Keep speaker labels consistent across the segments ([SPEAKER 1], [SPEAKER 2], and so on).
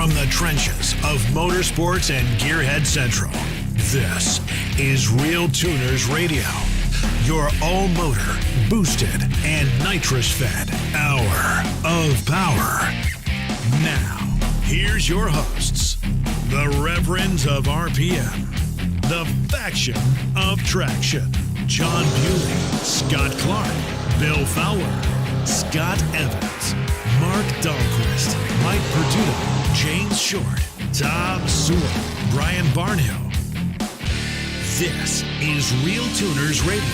[SPEAKER 1] From the trenches of motorsports and Gearhead Central, this is RealTuners Radio, your all-motor, boosted, and nitrous-fed hour of power. Now, here's your hosts, the Reverends of RPM, the Faction of Traction, John Bewley, Scott Clark, Bill Fowler, Scott Evans, Mark Dahlquist, Mike Perduto, James Short, Tom Sewell, Brian Barnhill. This is RealTuners Radio.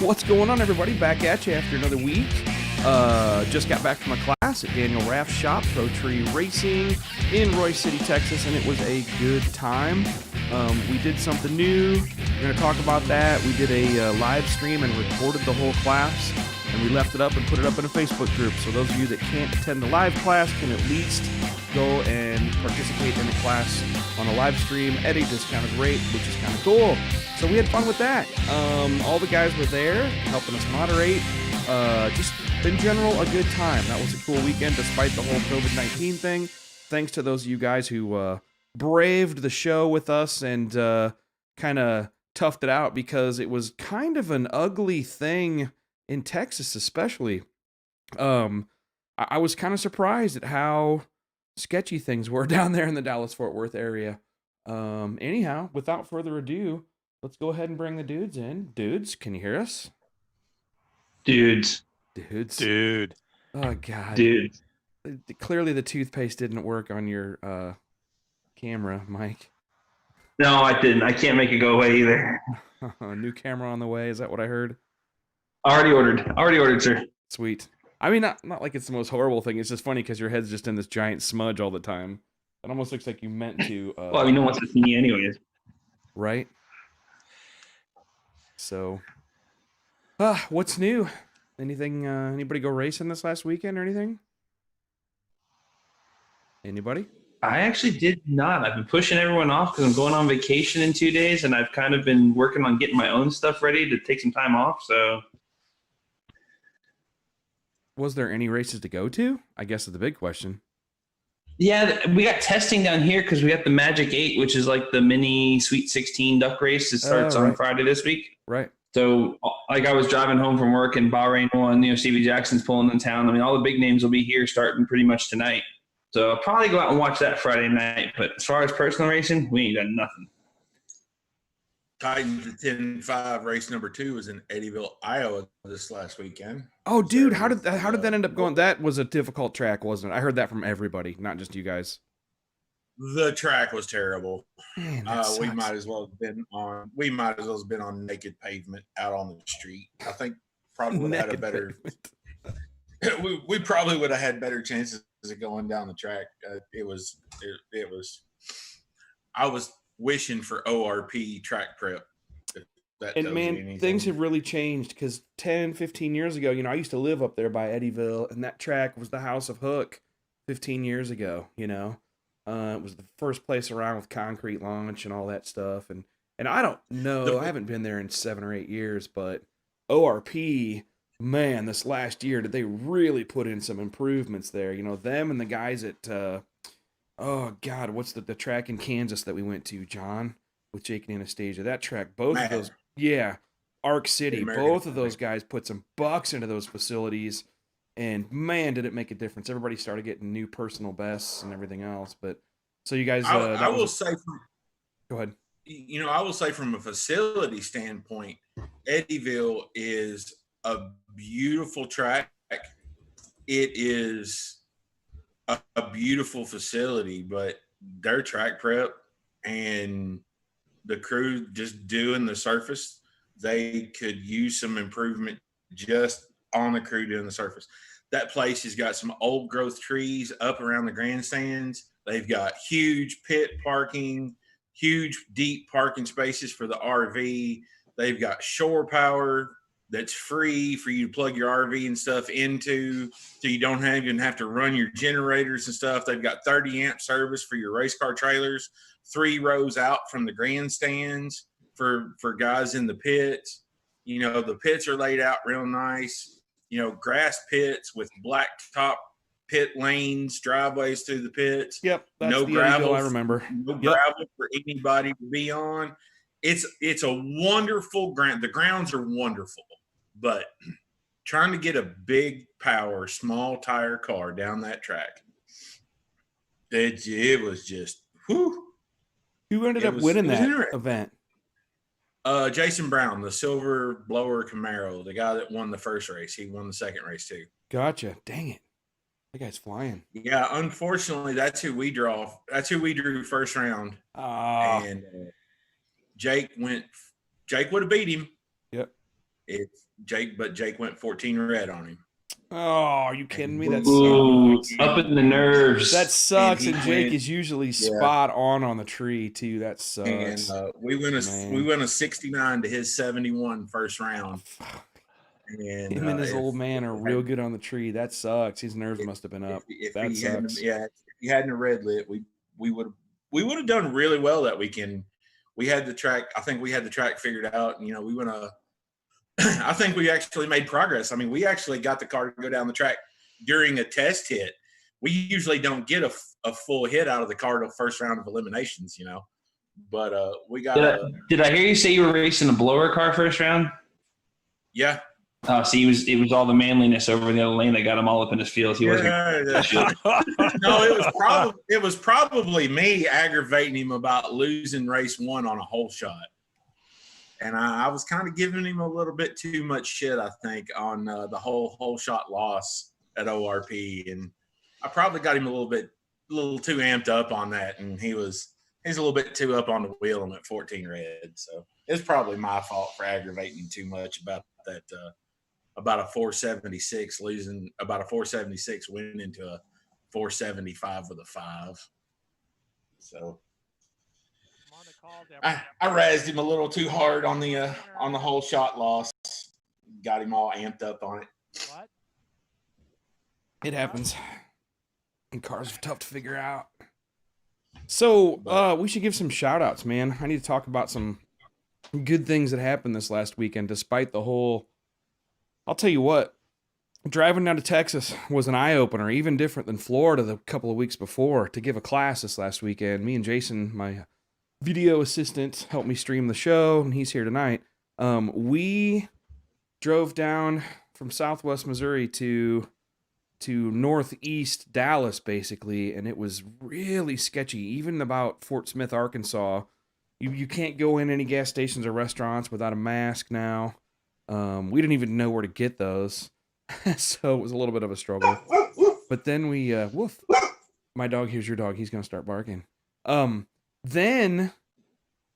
[SPEAKER 2] What's going on, everybody? Back at you after another week. Just got back from a class at Daniel Raff's shop, Pro Tree Racing in Royce City, Texas, and it was a good time. We did something new. We're going to talk about that. We did a live stream and recorded the whole class, and we left it up and put it up in a Facebook group. So those of you that can't attend the live class can at least go and participate in the class on a live stream at a discounted rate, which is kind of cool. So we had fun with that. All the guys were there helping us moderate. Just in general, a good time. That was a cool weekend despite the whole COVID-19 thing. Thanks to those of you guys who braved the show with us and kind of toughed it out, because it was kind of an ugly thing in Texas especially. I was kind of surprised at how sketchy things were down there in the Dallas-Fort Worth area. Anyhow, without further ado, let's go ahead and bring the dudes in. Dudes, can you hear us?
[SPEAKER 3] Dudes.
[SPEAKER 2] Dude. Oh, God.
[SPEAKER 3] Dude.
[SPEAKER 2] Clearly the toothpaste didn't work on your camera, Mike.
[SPEAKER 3] No, I didn't. I can't make it go away either.
[SPEAKER 2] New camera on the way. Is that what I heard?
[SPEAKER 3] Already ordered, sir.
[SPEAKER 2] Sweet. I mean, not like it's the most horrible thing. It's just funny because your head's just in this giant smudge all the time. It almost looks like you meant to.
[SPEAKER 3] Well, I mean, no one's to see me anyways.
[SPEAKER 2] Right? So, what's new? Anything, anybody go racing this last weekend or anything? Anybody?
[SPEAKER 3] I actually did not. I've been pushing everyone off because I'm going on vacation in 2 days, and I've kind of been working on getting my own stuff ready to take some time off, so.
[SPEAKER 2] Was there any races to go to? I guess is the big question.
[SPEAKER 3] Yeah, we got testing down here because we got the Magic 8, which is like the mini Sweet 16 duck race. It starts on Friday this week.
[SPEAKER 2] Right.
[SPEAKER 3] So, like, I was driving home from work and Bahrain won, Stevie Jackson's pulling in town. I mean, all the big names will be here starting pretty much tonight. So I'll probably go out and watch that Friday night. But as far as personal racing, we ain't done nothing.
[SPEAKER 4] Titans at 10-5 race number 2 was in Eddyville, Iowa this last weekend.
[SPEAKER 2] Oh, dude, how did that end up going? That was a difficult track, wasn't it? I heard that from everybody, not just you guys.
[SPEAKER 4] The track was terrible.
[SPEAKER 2] Man,
[SPEAKER 4] we might as well have been on naked pavement out on the street. I think probably would have had a better we probably would have had better chances of going down the track. It was I was wishing for ORP track prep.
[SPEAKER 2] And man, things have really changed because 10, 15 years ago, I used to live up there by Eddyville, and that track was the House of Hook 15 years ago, It was the first place around with concrete launch and all that stuff. And I don't know, I haven't been there in 7 or 8 years, but ORP, man, this last year, did they really put in some improvements there? Them and the guys at, oh God, what's the track in Kansas that we went to, John, with Jake and Anastasia? That track, both of those, Arc City, both of those guys put some bucks into those facilities. And man, did it make a difference. Everybody started getting new personal bests and everything else. But so you guys,
[SPEAKER 4] go ahead.
[SPEAKER 3] I will say from a facility standpoint, Eddyville is a beautiful track. It is a beautiful facility, but their track prep and the crew just doing the surface, they could use some improvement just on the crew doing the surface. That place has got some old growth trees up around the grandstands. They've got huge pit parking, huge deep parking spaces for the RV. They've got shore power that's free for you to plug your RV and stuff into, so you don't even have to run your generators and stuff. They've got 30 amp service for your race car trailers, 3 rows out from the grandstands for guys in the pits. You know, the pits are laid out real nice. You know, grass pits with black top pit lanes, driveways through the pits.
[SPEAKER 2] Yep, that's
[SPEAKER 3] No
[SPEAKER 2] the
[SPEAKER 3] gravel.
[SPEAKER 2] Eddie I remember.
[SPEAKER 3] No
[SPEAKER 2] Yep.
[SPEAKER 3] gravel for anybody to be on. It's a wonderful ground. The grounds are wonderful, but trying to get a big power, small tire car down that track, it was just whew.
[SPEAKER 2] Who ended up winning that event?
[SPEAKER 3] Jason Brown, the silver blower Camaro, the guy that won the first race. He won the second race too.
[SPEAKER 2] Gotcha. Dang it. That guy's flying.
[SPEAKER 3] Yeah, unfortunately, that's who we drew first round. And Jake would have beat him.
[SPEAKER 2] Yep.
[SPEAKER 3] But Jake went 14 red on him.
[SPEAKER 2] Oh, are you kidding me? That
[SPEAKER 5] sucks. Up in the nerves.
[SPEAKER 2] That sucks. And Jake is usually spot on the tree too. That sucks.
[SPEAKER 3] And we went a 69 to his 71 first round. And
[SPEAKER 2] him and his old man are real good on the tree. That sucks. His nerves must have been up. That sucks.
[SPEAKER 3] If he hadn't red lit, we would have done really well that weekend. We had the track. I think we had the track figured out. And, you know, I think we actually made progress. I mean, we actually got the car to go down the track during a test hit. We usually don't get a full hit out of the car till first round of eliminations, you know. But we got.
[SPEAKER 5] Did I hear you say you were racing a blower car first round?
[SPEAKER 3] Yeah.
[SPEAKER 5] Oh, see, it was all the manliness over in the other lane that got him all up in his field. He wasn't.
[SPEAKER 3] No, it was probably me aggravating him about losing race one on a hole shot. And I was kind of giving him a little bit too much shit, I think, on the whole shot loss at ORP, and I probably got him a little too amped up on that, and he's a little bit too up on the wheel and went 14 red. So it's probably my fault for aggravating him too much about that, about a 476 losing, about a 476 winning into a 475 with a 5. So. I razzed him a little too hard on the whole shot loss. Got him all amped up on it.
[SPEAKER 2] What? It happens. And cars are tough to figure out. So we should give some shout outs, man. I need to talk about some good things that happened this last weekend, despite the whole. I'll tell you what, driving down to Texas was an eye opener, even different than Florida the couple of weeks before. To give a class this last weekend, me and Jason, my video assistant, helped me stream the show, and he's here tonight. We drove down from Southwest Missouri to Northeast Dallas, basically, and it was really sketchy. Even about Fort Smith, Arkansas, you can't go in any gas stations or restaurants without a mask now. We didn't even know where to get those, so it was a little bit of a struggle. But then we, woof, my dog, here's your dog, he's gonna start barking. Then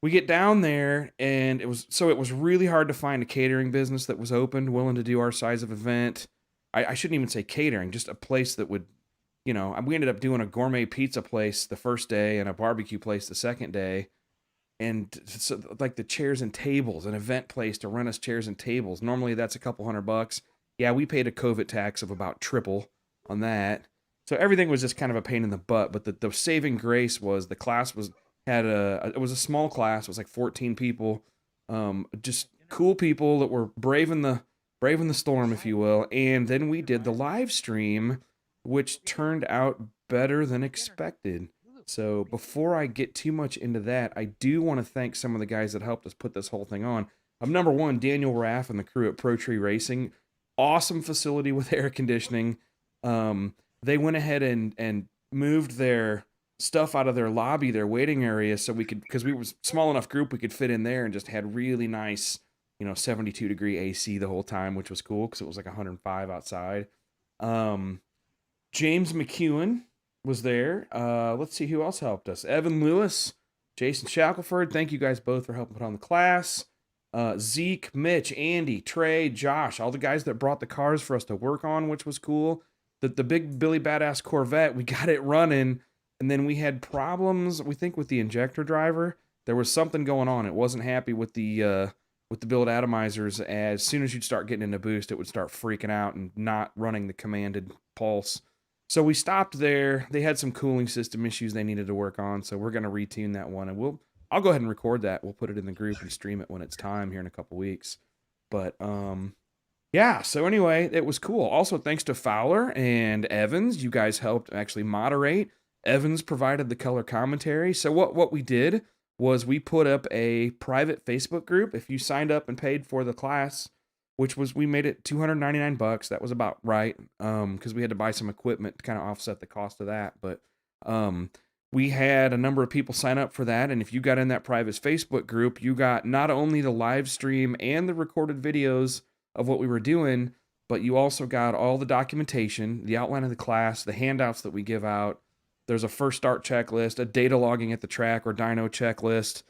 [SPEAKER 2] we get down there, and it was really hard to find a catering business that was open, willing to do our size of event. I shouldn't even say catering, just a place that would, you know, we ended up doing a gourmet pizza place the first day and a barbecue place the second day. And so, like the chairs and tables, an event place to rent us chairs and tables. Normally that's a couple $100. Yeah, we paid a COVID tax of about triple on that. So everything was just kind of a pain in the butt. But the saving grace was the class it was a small class. It was like 14 people, just cool people that were braving the storm, if you will. And then we did the live stream, which turned out better than expected. So before I get too much into that, I do want to thank some of the guys that helped us put this whole thing on. Number one, Daniel Raff and the crew at Pro Tree Racing. Awesome facility with air conditioning. They went ahead and moved their stuff out of their lobby, their waiting area, so we could, because we were a small enough group, we could fit in there and just had really nice, 72-degree AC the whole time, which was cool because it was like 105 outside. James McEwen was there. Let's see who else helped us. Evan Lewis, Jason Shackelford. Thank you guys both for helping put on the class. Zeke, Mitch, Andy, Trey, Josh, all the guys that brought the cars for us to work on, which was cool. The big Billy Badass Corvette, we got it running, and then we had problems, we think, with the injector driver. There was something going on. It wasn't happy with the build atomizers. As soon as you'd start getting into boost, it would start freaking out and not running the commanded pulse. So we stopped there. They had some cooling system issues they needed to work on, so we're going to retune that one, and I'll go ahead and record that. We'll put it in the group and stream it when it's time here in a couple weeks. But yeah, so anyway, it was cool. Also, thanks to Fowler and Evans, you guys helped actually moderate. Evans provided the color commentary. So what we did was we put up a private Facebook group. If you signed up and paid for the class, which was we made it $299. That was about right, because we had to buy some equipment to kind of offset the cost of that. But we had a number of people sign up for that, and if you got in that private Facebook group, you got not only the live stream and the recorded videos of what we were doing, but you also got all the documentation, the outline of the class, the handouts that we give out. There's a first start checklist, a data logging at the track or dyno checklist.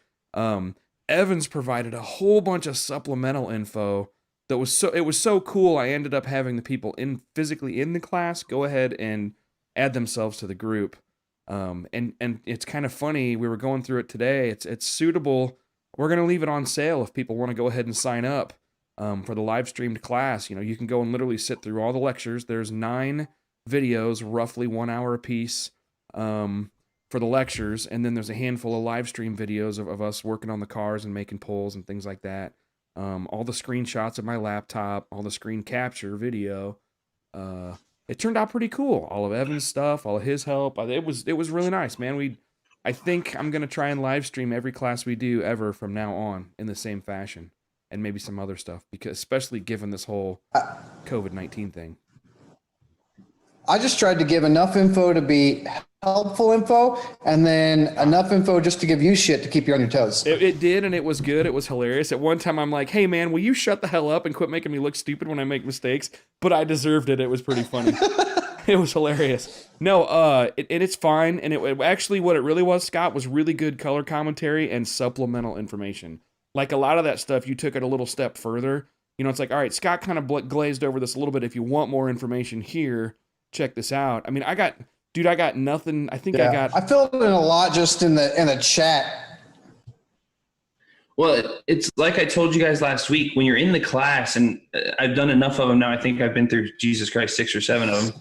[SPEAKER 2] Evans provided a whole bunch of supplemental info that was so cool. I ended up having the people physically in the class go ahead and add themselves to the group. And it's kind of funny. We were going through it today. It's suitable. We're going to leave it on sale if people want to go ahead and sign up. For the live streamed class. You can go and literally sit through all the lectures. There's 9 videos, roughly 1 hour apiece, for the lectures, and then there's a handful of live stream videos of us working on the cars and making polls and things like that. All the screenshots of my laptop, all the screen capture video. It turned out pretty cool. All of Evan's stuff, all of his help. It was really nice, man. I think I'm gonna try and live stream every class we do ever from now on in the same fashion. And maybe some other stuff, because especially given this whole COVID-19 thing.
[SPEAKER 6] I just tried to give enough info to be helpful info, and then enough info just to give you shit to keep you on your toes.
[SPEAKER 2] It did, and it was good. It was hilarious. At one time, I'm like, hey, man, will you shut the hell up and quit making me look stupid when I make mistakes? But I deserved it. It was pretty funny. It was hilarious. No, it's fine. And it actually, what it really was, Scott, was really good color commentary and supplemental information. Like a lot of that stuff, you took it a little step further. It's like, all right, Scott kind of glazed over this a little bit. If you want more information here, check this out. I mean, I got nothing. I
[SPEAKER 6] filled in a lot just in the chat.
[SPEAKER 5] Well, it's like I told you guys last week, when you're in the class, and I've done enough of them now. I think I've been through, Jesus Christ, 6 or 7 of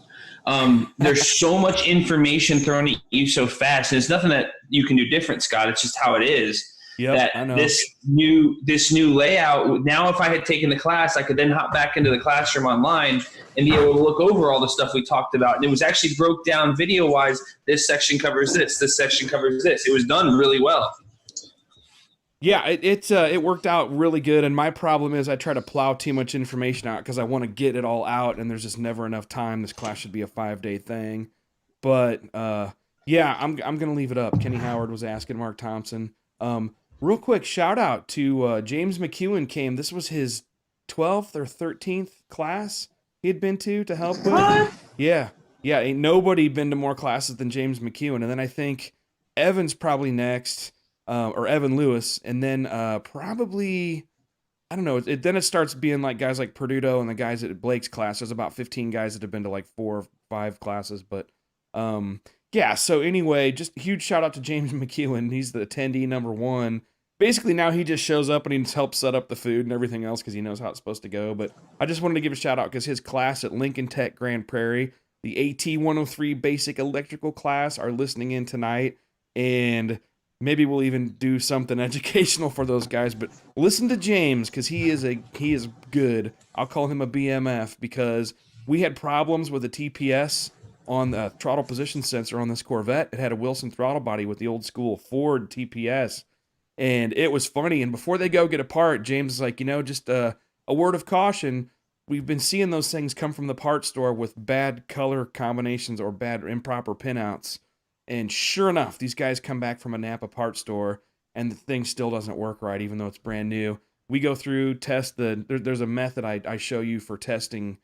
[SPEAKER 5] them. There's so much information thrown at you so fast. And it's nothing that you can do different, Scott. It's just how it is.
[SPEAKER 2] Yep,
[SPEAKER 5] that this new layout, now if I had taken the class, I could then hop back into the classroom online and be able to look over all the stuff we talked about. And it was actually broke down video wise. This section covers this section covers this. It was done really well.
[SPEAKER 2] Yeah, it worked out really good. And my problem is I try to plow too much information out because I want to get it all out, and there's just never enough time. This class should be a 5-day thing. But yeah, I'm gonna leave it up. Kenny Howard was asking Mark Thompson. Real quick, shout out to James McEwen came. This was his 12th or 13th class he had been to help with. What? Yeah. Ain't nobody been to more classes than James McEwen. And then I think Evan's probably next, or Evan Lewis. And then probably, I don't know. Then it starts being like guys like Perduto and the guys at Blake's class. There's about 15 guys that have been to like 4 or 5 classes. But yeah, so anyway, just a huge shout out to James McEwen. He's the attendee number 1. Basically, now he just shows up and he just helps set up the food and everything else because he knows how it's supposed to go. But I just wanted to give a shout out because his class at Lincoln Tech Grand Prairie, the AT-103 basic electrical class, are listening in tonight. And maybe we'll even do something educational for those guys. But listen to James because he is good. I'll call him a BMF because we had problems with the TPS on the throttle position sensor on this Corvette. It had a Wilson throttle body with the old school Ford TPS, and it was funny. And before they go get apart, James is like, just a word of caution. We've been seeing those things come from the parts store with bad color combinations or bad improper pinouts. And sure enough, these guys come back from a Napa parts store, and the thing still doesn't work right, even though it's brand new. We go through, test there's a method I show you for testing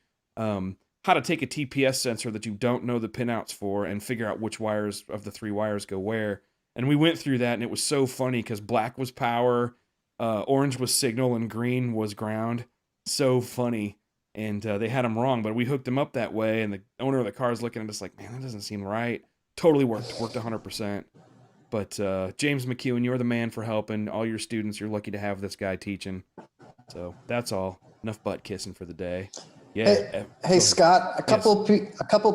[SPEAKER 2] how to take a TPS sensor that you don't know the pinouts for and figure out which wires of the 3 wires go where. And we went through that, and it was so funny because black was power, orange was signal, and green was ground. So funny. And they had them wrong, but we hooked them up that way, and the owner of the car is looking at us like, man, that doesn't seem right. Totally worked 100%. But James McEwen, you're the man for helping all your students. You're lucky to have this guy teaching. So that's all. Enough butt kissing for the day. Yeah.
[SPEAKER 6] Hey, Scott, a couple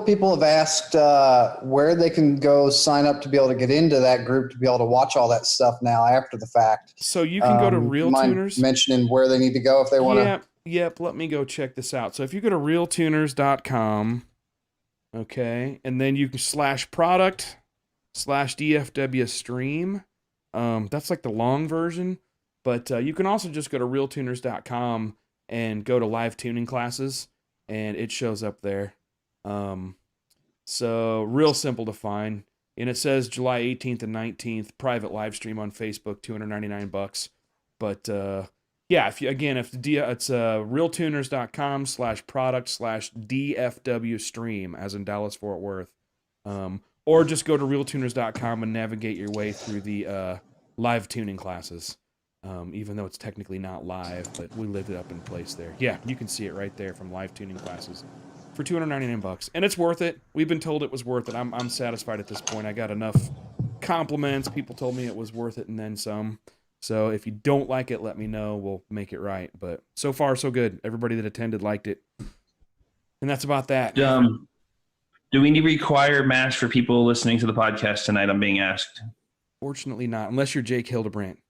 [SPEAKER 6] people have asked where they can go sign up to be able to get into that group to be able to watch all that stuff now after the fact.
[SPEAKER 2] So you can go to
[SPEAKER 6] Mind
[SPEAKER 2] RealTuners.
[SPEAKER 6] mentioning where they need to go if they want to.
[SPEAKER 2] Yep. Let me go check this out. So if you go to RealTuners.com, okay, and then you can /product/DFW stream. That's like the long version, but you can also just go to RealTuners.com and go to live tuning classes, and it shows up there. So real simple to find. And it says July 18th and 19th, private live stream on Facebook, $299. But yeah, it's realtuners.com/product/DFW stream, as in Dallas Fort Worth. Or just go to realtuners.com and navigate your way through the live tuning classes. Even though it's technically not live, but we lived it up in place there. Yeah, you can see it right there from live tuning classes for $299, and it's worth it. We've been told it was worth it. I'm satisfied at this point. I got enough compliments. People told me it was worth it and then some. So if you don't like it, let me know. We'll make it right. But so far, so good. Everybody that attended liked it, and that's about that.
[SPEAKER 5] Do we need to require masks for people listening to the podcast tonight? I'm being asked.
[SPEAKER 2] Fortunately not, unless you're Jake Hildebrandt.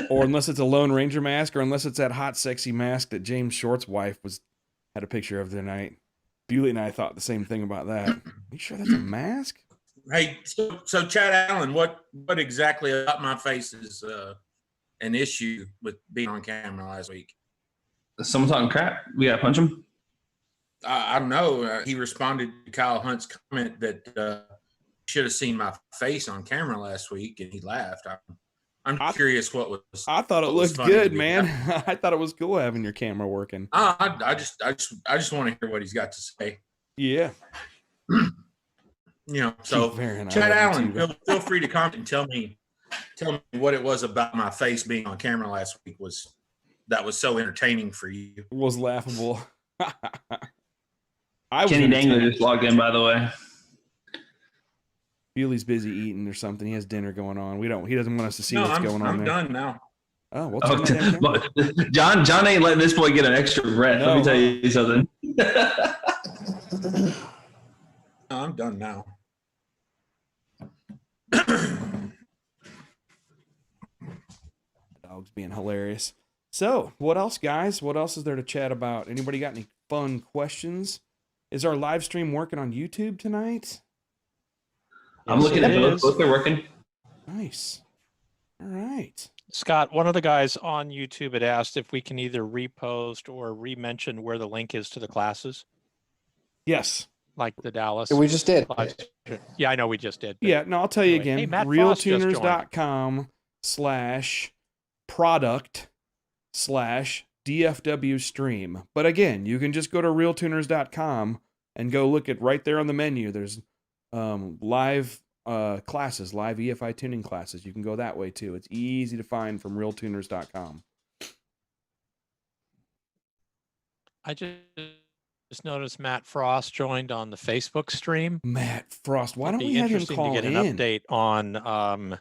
[SPEAKER 2] Or unless it's a Lone Ranger mask, or unless it's that hot, sexy mask that James Short's wife had a picture of the other night. Bewley and I thought the same thing about that. Are you sure that's a mask?
[SPEAKER 3] Hey, so Chad Allen, what exactly about my face is an issue with being on camera last week?
[SPEAKER 5] Someone talking crap? We gotta punch him?
[SPEAKER 3] I don't know. He responded to Kyle Hunt's comment that should have seen my face on camera last week, and he laughed. I'm curious what was.
[SPEAKER 2] I thought it looked good, man. I thought it was cool having your camera working.
[SPEAKER 3] I just want to hear what he's got to say.
[SPEAKER 2] Yeah.
[SPEAKER 3] So Chad Allen, feel free to comment and tell me what it was about my face being on camera last week that was so entertaining for you.
[SPEAKER 2] It was laughable.
[SPEAKER 5] Kenny Dangler just logged in, by the way.
[SPEAKER 2] Bewley's busy eating or something. He has dinner going on. He doesn't want us to see what's going on.
[SPEAKER 3] I'm done now.
[SPEAKER 2] Oh, well,
[SPEAKER 5] John ain't letting this boy get an extra breath. Let me tell you something.
[SPEAKER 3] I'm done now.
[SPEAKER 2] Dog's being hilarious. So, what else, guys? What else is there to chat about? Anybody got any fun questions? Is our live stream working on YouTube tonight?
[SPEAKER 5] I'm looking at both. Both are working.
[SPEAKER 2] Nice. All right.
[SPEAKER 7] Scott, one of the guys on YouTube had asked if we can either repost or re-mention where the link is to the classes.
[SPEAKER 2] Yes.
[SPEAKER 7] Like the Dallas.
[SPEAKER 6] We just did.
[SPEAKER 7] Yeah, I know we just did.
[SPEAKER 2] Yeah, no, I'll tell you again.
[SPEAKER 7] Hey,
[SPEAKER 2] realtuners.com/product/DFW stream. But again, you can just go to realtuners.com and go look at right there on the menu. There's live classes, live EFI tuning classes. You can go that way too. It's easy to find from realtuners.com.
[SPEAKER 7] I just noticed Matt Frost joined on the Facebook stream.
[SPEAKER 2] Matt Frost, why don't we have him call in?
[SPEAKER 7] To get an update on,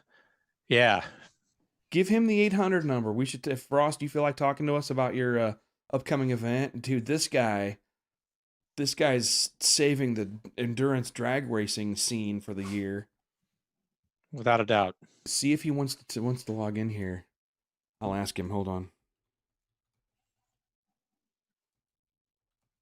[SPEAKER 2] Give him the 800 number. We should, if Frost, you feel like talking to us about your upcoming event, dude, this guy's saving the endurance drag racing scene for the year.
[SPEAKER 7] Without a doubt.
[SPEAKER 2] See if he wants to log in here. I'll ask him. Hold on.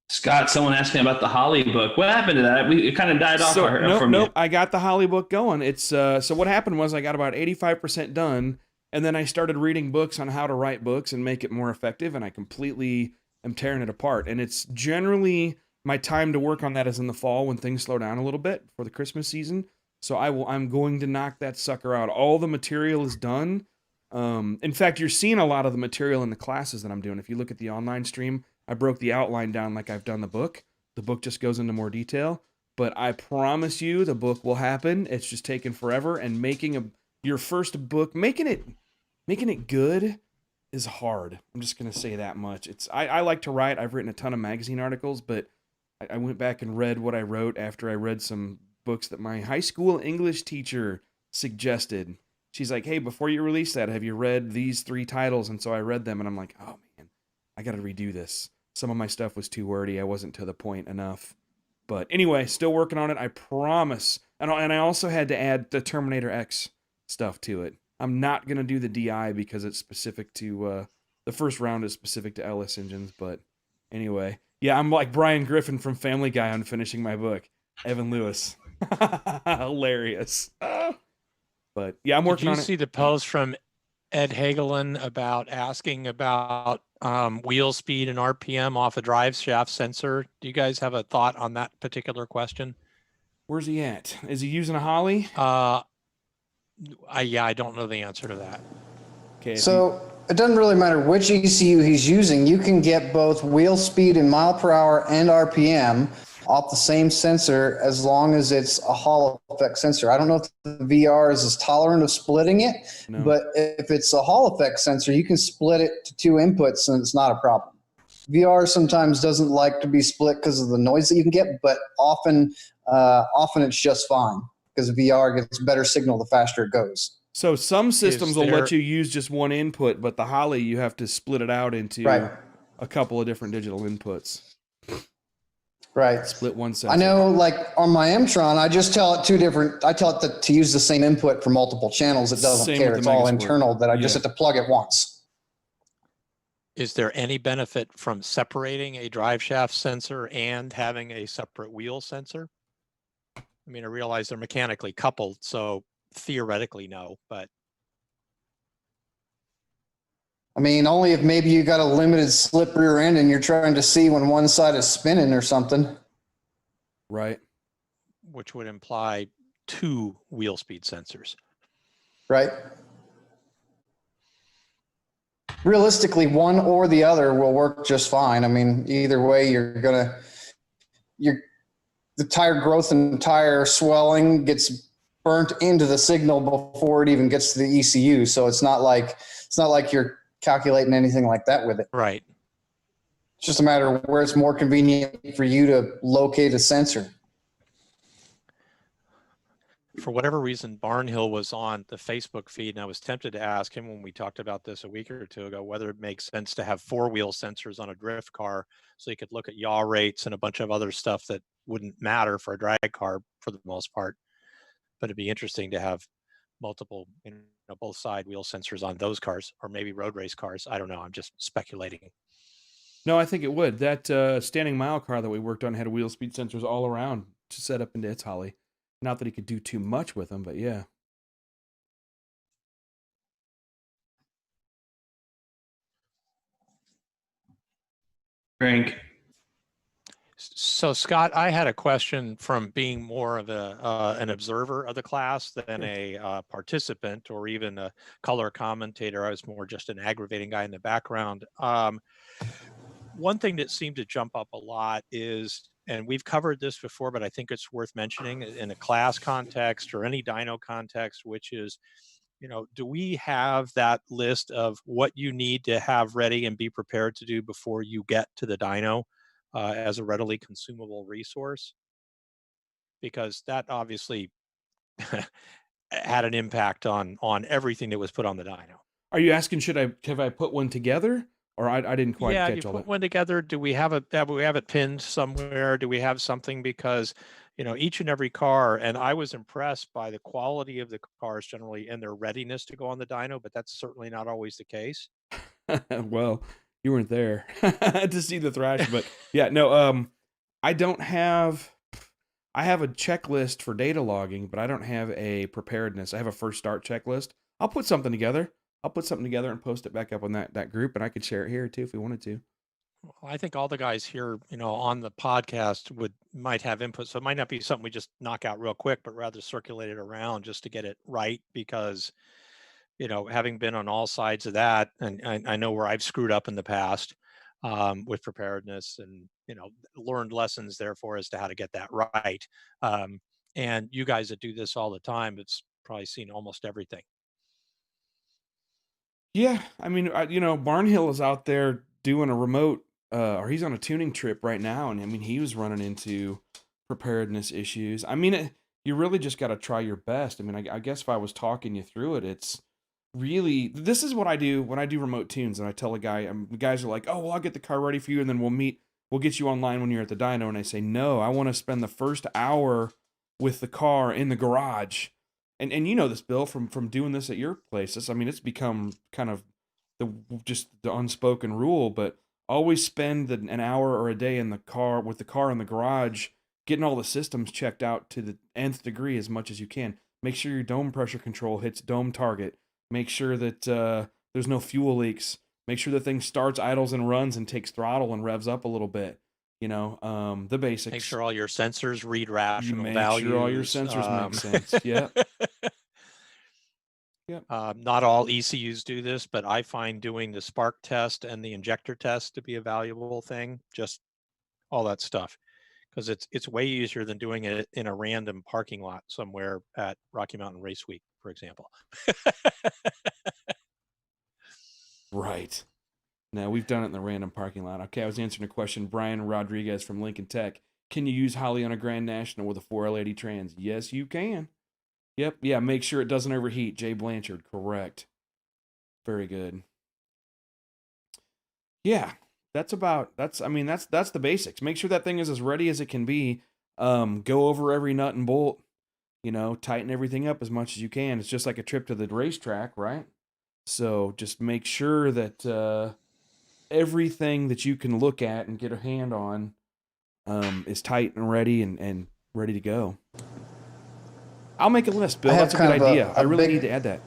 [SPEAKER 5] Scott, someone asked me about the Holly book. What happened to that? It kind of died off from
[SPEAKER 2] Nope. I got the Holly book going. It's so what happened was I got about 85% done, and then I started reading books on how to write books and make it more effective, and I completely am tearing it apart. And it's generally my time to work on that is in the fall when things slow down a little bit for the Christmas season. So I'm going to knock that sucker out. All the material is done. In fact, you're seeing a lot of the material in the classes that I'm doing. If you look at the online stream, I broke the outline down like I've done the book. The book just goes into more detail. But I promise you the book will happen. It's just taken forever. And making your first book, making it good is hard. I'm just going to say that much. I like to write. I've written a ton of magazine articles, but I went back and read what I wrote after I read some books that my high school English teacher suggested. She's like, hey, before you release that, have you read these 3 titles? And so I read them, and I'm like, oh, man, I got to redo this. some of my stuff was too wordy. I wasn't to the point enough. But anyway, still working on it. I promise. And I also had to add the Terminator X stuff to it. I'm not going to do the DI because it's specific to, the first round is specific to LS engines. But anyway, yeah, I'm like Brian Griffin from Family Guy on finishing my book. Evan Lewis. Hilarious. But yeah, I'm working on it.
[SPEAKER 7] Did you see the post from Ed Hagelin about asking about wheel speed and RPM off a drive shaft sensor? Do you guys have a thought on that particular question?
[SPEAKER 2] Where's he at? Is he using a Holly?
[SPEAKER 7] Yeah, I don't know the answer to that.
[SPEAKER 2] Okay.
[SPEAKER 6] So it doesn't really matter which ECU he's using. You can get both wheel speed in mile per hour and RPM off the same sensor as long as it's a Hall effect sensor. I don't know if the VR is as tolerant of splitting it, but if it's a Hall effect sensor, you can split it to 2 inputs and it's not a problem. VR sometimes doesn't like to be split because of the noise that you can get, but often it's just fine because VR gets better signal the faster it goes.
[SPEAKER 2] So some systems will let you use just one input, but the Holly, you have to split it out into a couple of different digital inputs.
[SPEAKER 6] Right.
[SPEAKER 2] Split one sensor.
[SPEAKER 6] I know, like on my M-Tron, I just tell it I tell it to use the same input for multiple channels. It doesn't care. It's all internal that I just have to plug it once.
[SPEAKER 7] Is there any benefit from separating a drive shaft sensor and having a separate wheel sensor? I mean, I realize they're mechanically coupled, so theoretically no, but.
[SPEAKER 6] I mean, only if maybe you got a limited slip rear end and you're trying to see when one side is spinning or something.
[SPEAKER 2] Right.
[SPEAKER 7] Which would imply 2 wheel speed sensors.
[SPEAKER 6] Right. Realistically, one or the other will work just fine. I mean, either way, the tire growth and tire swelling gets burnt into the signal before it even gets to the ECU. So it's not like you're calculating anything like that with it.
[SPEAKER 7] Right.
[SPEAKER 6] It's just a matter of where it's more convenient for you to locate a sensor.
[SPEAKER 7] For whatever reason, Barnhill was on the Facebook feed, and I was tempted to ask him when we talked about this a week or 2 ago, whether it makes sense to have 4-wheel sensors on a drift car so you could look at yaw rates and a bunch of other stuff that wouldn't matter for a drag car for the most part. But it'd be interesting to have multiple, both side wheel sensors on those cars, or maybe road race cars. I don't know. I'm just speculating.
[SPEAKER 2] No, I think it would. That standing mile car that we worked on had wheel speed sensors all around to set up into its Holly. Not that he could do too much with them, but yeah.
[SPEAKER 5] Frank.
[SPEAKER 7] So Scott, I had a question from being more of an observer of the class than a participant or even a color commentator. I was more just an aggravating guy in the background. One thing that seemed to jump up a lot is, and we've covered this before, but I think it's worth mentioning in a class context or any dyno context, which is, do we have that list of what you need to have ready and be prepared to do before you get to the dyno? As a readily consumable resource, because that obviously had an impact on everything that was put on the dyno.
[SPEAKER 2] Are you asking have I put one together, or I didn't quite catch all that? Yeah, you put
[SPEAKER 7] one together. Do we have it pinned somewhere? Do we have something? Because each and every car, and I was impressed by the quality of the cars generally and their readiness to go on the dyno, but that's certainly not always the case.
[SPEAKER 2] Well, you weren't there to see the thrash, but yeah, no, I have a checklist for data logging, but I don't have a preparedness. I have a first start checklist. I'll put something together. And post it back up on that group, and I could share it here too if we wanted to.
[SPEAKER 7] Well, I think all the guys here, on the podcast might have input. So it might not be something we just knock out real quick, but rather circulate it around just to get it right, because having been on all sides of that, and I know where I've screwed up in the past with preparedness and, learned lessons therefore as to how to get that right. And you guys that do this all the time, it's probably seen almost everything.
[SPEAKER 2] Yeah. I mean, Barnhill is out there doing a remote, or he's on a tuning trip right now. And I mean, he was running into preparedness issues. I mean, you really just got to try your best. I mean, I guess if I was talking you through it, it's, really, this is what I do when I do remote tunes, and I tell a guy, the guys are like, "Oh, well, I'll get the car ready for you, and then we'll get you online when you're at the dyno." And I say, "No, I want to spend the first hour with the car in the garage." And you know this, Bill, from doing this at your places. I mean, it's become kind of just the unspoken rule, but always spend an hour or a day in the car with the car in the garage, getting all the systems checked out to the nth degree as much as you can. Make sure your dome pressure control hits dome target. Make sure that there's no fuel leaks. Make sure the thing starts, idles, and runs and takes throttle and revs up a little bit. You know, the basics.
[SPEAKER 7] Make sure all your sensors read rational
[SPEAKER 2] Make
[SPEAKER 7] values.
[SPEAKER 2] sure all your sensors make sense. Yeah. Yep.
[SPEAKER 7] Not all ECUs do this, but I find doing the spark test and the injector test to be a valuable thing. Just all that stuff, because it's way easier than doing it in a random parking lot somewhere at Rocky Mountain Race Week, for example.
[SPEAKER 2] Right. No, we've done it in the random parking lot. Okay, I was answering a question. Brian Rodriguez from Lincoln Tech. Can you use Holly on a Grand National with a 4L80 trans? Yes, you can. Yep. Yeah, make sure it doesn't overheat. Jay Blanchard, correct. Very good. Yeah, that's the basics. Make sure that thing is as ready as it can be. Go over every nut and bolt, tighten everything up as much as you can. It's just like a trip to the racetrack, right? So just make sure that everything that you can look at and get a hand on is tight and ready and ready to go. I'll make a list, Bill. That's a good idea. I really need to add that.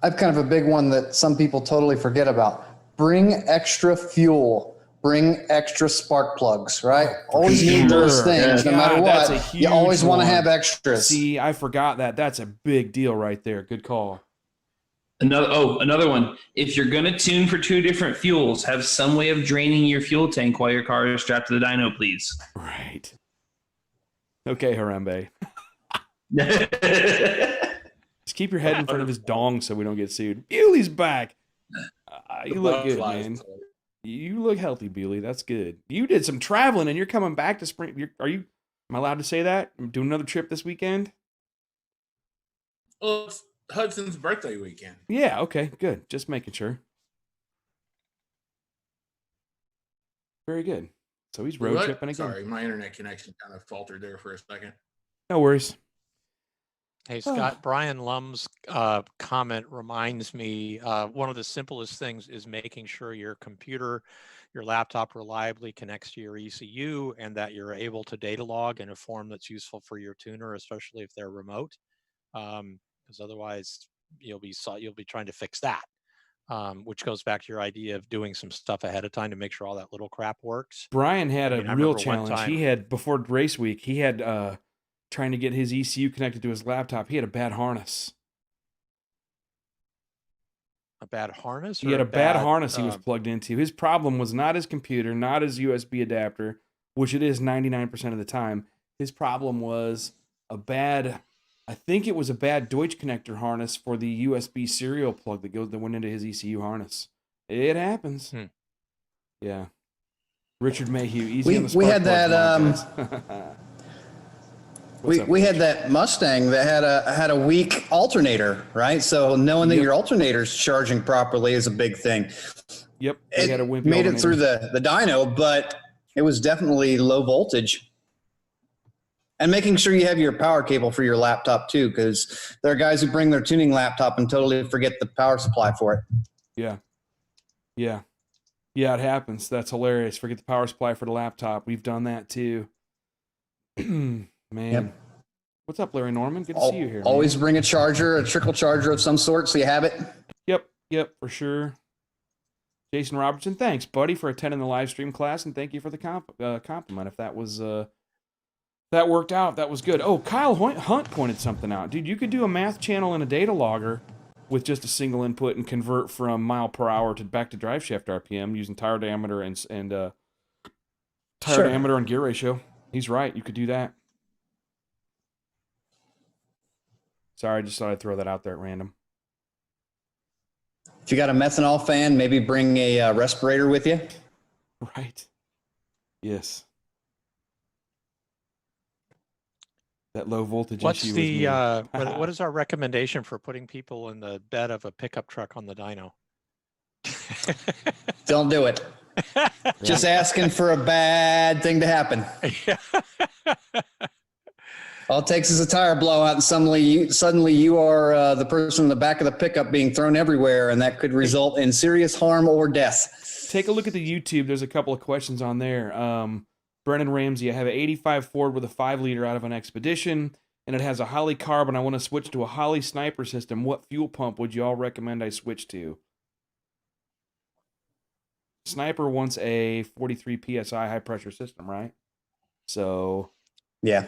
[SPEAKER 6] I have kind of a big one that some people totally forget about. Bring extra fuel. Bring extra spark plugs, right? Always need those things, no matter what. You always want to have extras.
[SPEAKER 2] See, I forgot that. That's a big deal right there. Good call.
[SPEAKER 5] Another one. If you're going to tune for two different fuels, have some way of draining your fuel tank while your car is strapped to the dyno, please.
[SPEAKER 2] Right. Okay, Harambe. Just keep your head in front of his dong so we don't get sued. Bewley's back. You look good, man. You look healthy, Bewley. That's good. You did some traveling and you're coming back to spring. Am I allowed to say that? I'm doing another trip this weekend?
[SPEAKER 3] Well, it's Hudson's birthday weekend.
[SPEAKER 2] Yeah, okay, good. Just making sure. Very good. So he's road tripping again.
[SPEAKER 3] Sorry, my internet connection kind of faltered there for a second.
[SPEAKER 2] No worries.
[SPEAKER 7] Hey, Scott, Brian Lum's comment reminds me one of the simplest things is making sure your computer, your laptop reliably connects to your ECU and that you're able to data log in a form that's useful for your tuner, especially if they're remote, because otherwise you'll be trying to fix that, which goes back to your idea of doing some stuff ahead of time to make sure all that little crap works.
[SPEAKER 2] Brian had a real challenge. He had, before race week, he had trying to get his ECU connected to his laptop. He had a bad harness.
[SPEAKER 7] A bad harness?
[SPEAKER 2] He had a bad harness he was plugged into. His problem was not his computer, not his USB adapter, which it is 99% of the time. His problem was I think it was a bad Deutsch connector harness for the USB serial plug that went into his ECU harness. It happens. Yeah. Richard Mayhew, easy on the spark
[SPEAKER 6] we had
[SPEAKER 2] plugs,
[SPEAKER 6] that. We had that Mustang that had a weak alternator, right? So knowing that your alternator's charging properly is a big thing.
[SPEAKER 2] Yep.
[SPEAKER 6] It
[SPEAKER 2] had a wimpy
[SPEAKER 6] made
[SPEAKER 2] alternator.
[SPEAKER 6] it through the dyno, but it was definitely low voltage. And making sure you have your power cable for your laptop too, because there are guys who bring their tuning laptop and totally forget the power supply for it.
[SPEAKER 2] Yeah, it happens. That's hilarious. Forget the power supply for the laptop. We've done that too. Man.
[SPEAKER 6] Yep.
[SPEAKER 2] What's up, Larry Norman? Good to see you here.
[SPEAKER 6] Always bring a charger, a trickle charger of some sort, so you have it.
[SPEAKER 2] Yep, for sure. Jason Robertson, thanks, buddy, for attending the live stream class, and thank you for the compliment. If that was that worked out, that was good. Oh, Kyle Hunt pointed something out. Dude, you could do a math channel and a data logger with just a single input and convert from mile per hour back to drive shaft RPM using tire diameter and tire diameter and gear ratio. He's right. You could do that. Sorry, I just thought I'd throw that out there at random.
[SPEAKER 6] If you got a methanol fan, maybe bring a respirator with you.
[SPEAKER 2] Right. Yes. That low voltage
[SPEAKER 7] What's
[SPEAKER 2] issue
[SPEAKER 7] the
[SPEAKER 2] was me.
[SPEAKER 7] what is our recommendation for putting people in the bed of a pickup truck on the dyno?
[SPEAKER 6] Don't do it. Just asking for a bad thing to happen. All it takes is a tire blowout, and suddenly you are the person in the back of the pickup being thrown everywhere, and that could result in serious harm or death.
[SPEAKER 2] Take a look at the YouTube. There's a couple of questions on there. Brennan Ramsey, I have an 85 Ford with a 5-liter out of an Expedition, and it has a Holley carb, and I want to switch to a Holley Sniper system. What fuel pump would you all recommend I switch to? Sniper wants a 43 PSI high-pressure system, right? So...
[SPEAKER 6] Yeah.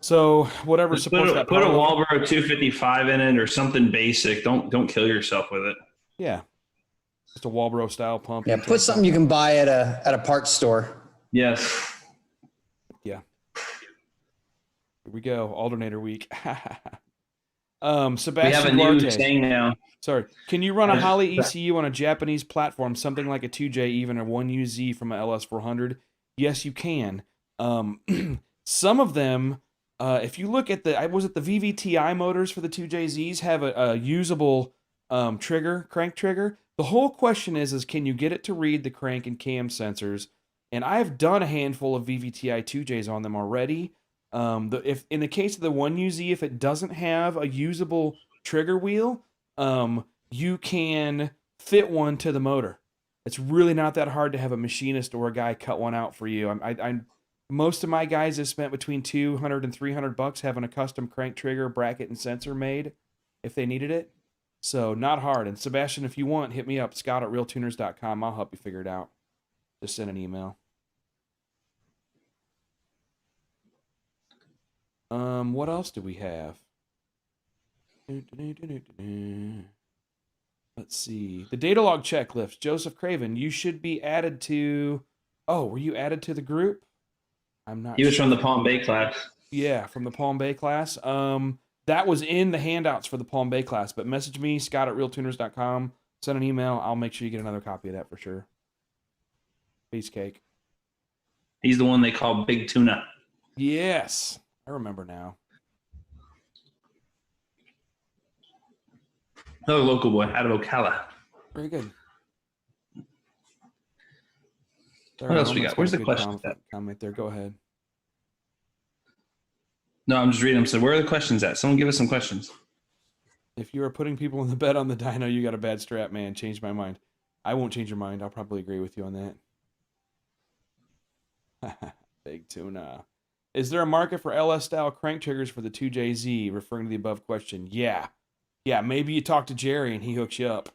[SPEAKER 2] So whatever
[SPEAKER 5] Just
[SPEAKER 2] supports that.
[SPEAKER 5] Put a Walbro 255 in it or something basic. Don't kill yourself with it.
[SPEAKER 2] Yeah. Just a Walbro style pump.
[SPEAKER 6] Yeah, put something you can buy at a parts store.
[SPEAKER 5] Yes.
[SPEAKER 2] Yeah. Here we go. Alternator week. Sebastian
[SPEAKER 5] We have a new
[SPEAKER 2] Duarte.
[SPEAKER 5] saying now.
[SPEAKER 2] Sorry. Can you run a Holley ECU on a Japanese platform, something like a 2J, even a 1UZ from a LS400? Yes, you can. Some of them, if you look at the VVTi motors for the 2JZs have a usable crank trigger. The whole question is can you get it to read the crank and cam sensors? And I've done a handful of VVTi 2Js on them already. If in the case of the 1UZ, if it doesn't have a usable trigger wheel, you can fit one to the motor. It's really not that hard to have a machinist or a guy cut one out for you. Most of my guys have spent between $200 and $300 having a custom crank trigger, bracket, and sensor made if they needed it. So not hard. And Sebastian, if you want, hit me up, scott@realtuners.com. I'll help you figure it out. Just send an email. What else do we have? Let's see. The data log checklist. Joseph Craven, you should be added to... Oh, were you added to the group? I'm not
[SPEAKER 5] He was
[SPEAKER 2] sure.
[SPEAKER 5] from the Palm Bay class.
[SPEAKER 2] Yeah, from the Palm Bay class. That was in the handouts for the Palm Bay class, but message me, scott@realtuners.com. Send an email. I'll make sure you get another copy of that for sure. Peace cake.
[SPEAKER 5] He's the one they call Big Tuna.
[SPEAKER 2] Yes, I remember now.
[SPEAKER 5] Another local boy out of Ocala.
[SPEAKER 2] Very good.
[SPEAKER 5] What else we got? Where's the question?
[SPEAKER 2] Comment there. Go ahead.
[SPEAKER 5] No, I'm just reading them. So where are the questions at? Someone give us some questions.
[SPEAKER 2] If you are putting people in the bed on the dyno, you got a bad strap, man. Change my mind. I won't change your mind. I'll probably agree with you on that. Big tuna. Is there a market for LS-style crank triggers for the 2JZ, referring to the above question? Yeah. Yeah, maybe you talk to Jerry and he hooks you up.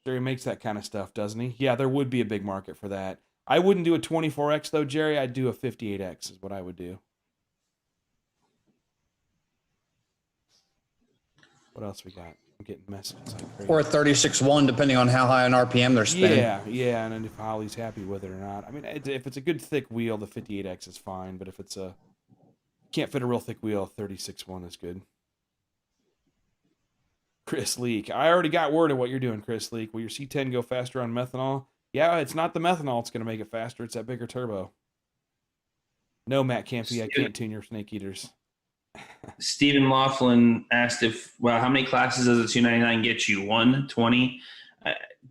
[SPEAKER 2] Jerry makes that kind of stuff, doesn't he? Yeah, there would be a big market for that. I wouldn't do a 24X, though, Jerry. I'd do a 58X is what I would do. What else we got? I'm getting messages like crazy.
[SPEAKER 6] Or a 36.1, depending on how high an RPM they're spinning.
[SPEAKER 2] Yeah, and then if Holly's happy with it or not. I mean, if it's a good thick wheel, the 58X is fine, but if it's can't fit a real thick wheel, 36.1 is good. Chris Leak. I already got word of what you're doing, Chris Leak. Will your C10 go faster on methanol? Yeah, it's not the methanol that's going to make it faster. It's that bigger turbo. No, Matt Campy, I can't tune your snake eaters.
[SPEAKER 5] Stephen Laughlin asked how many classes does a 299 get you? 1, 20?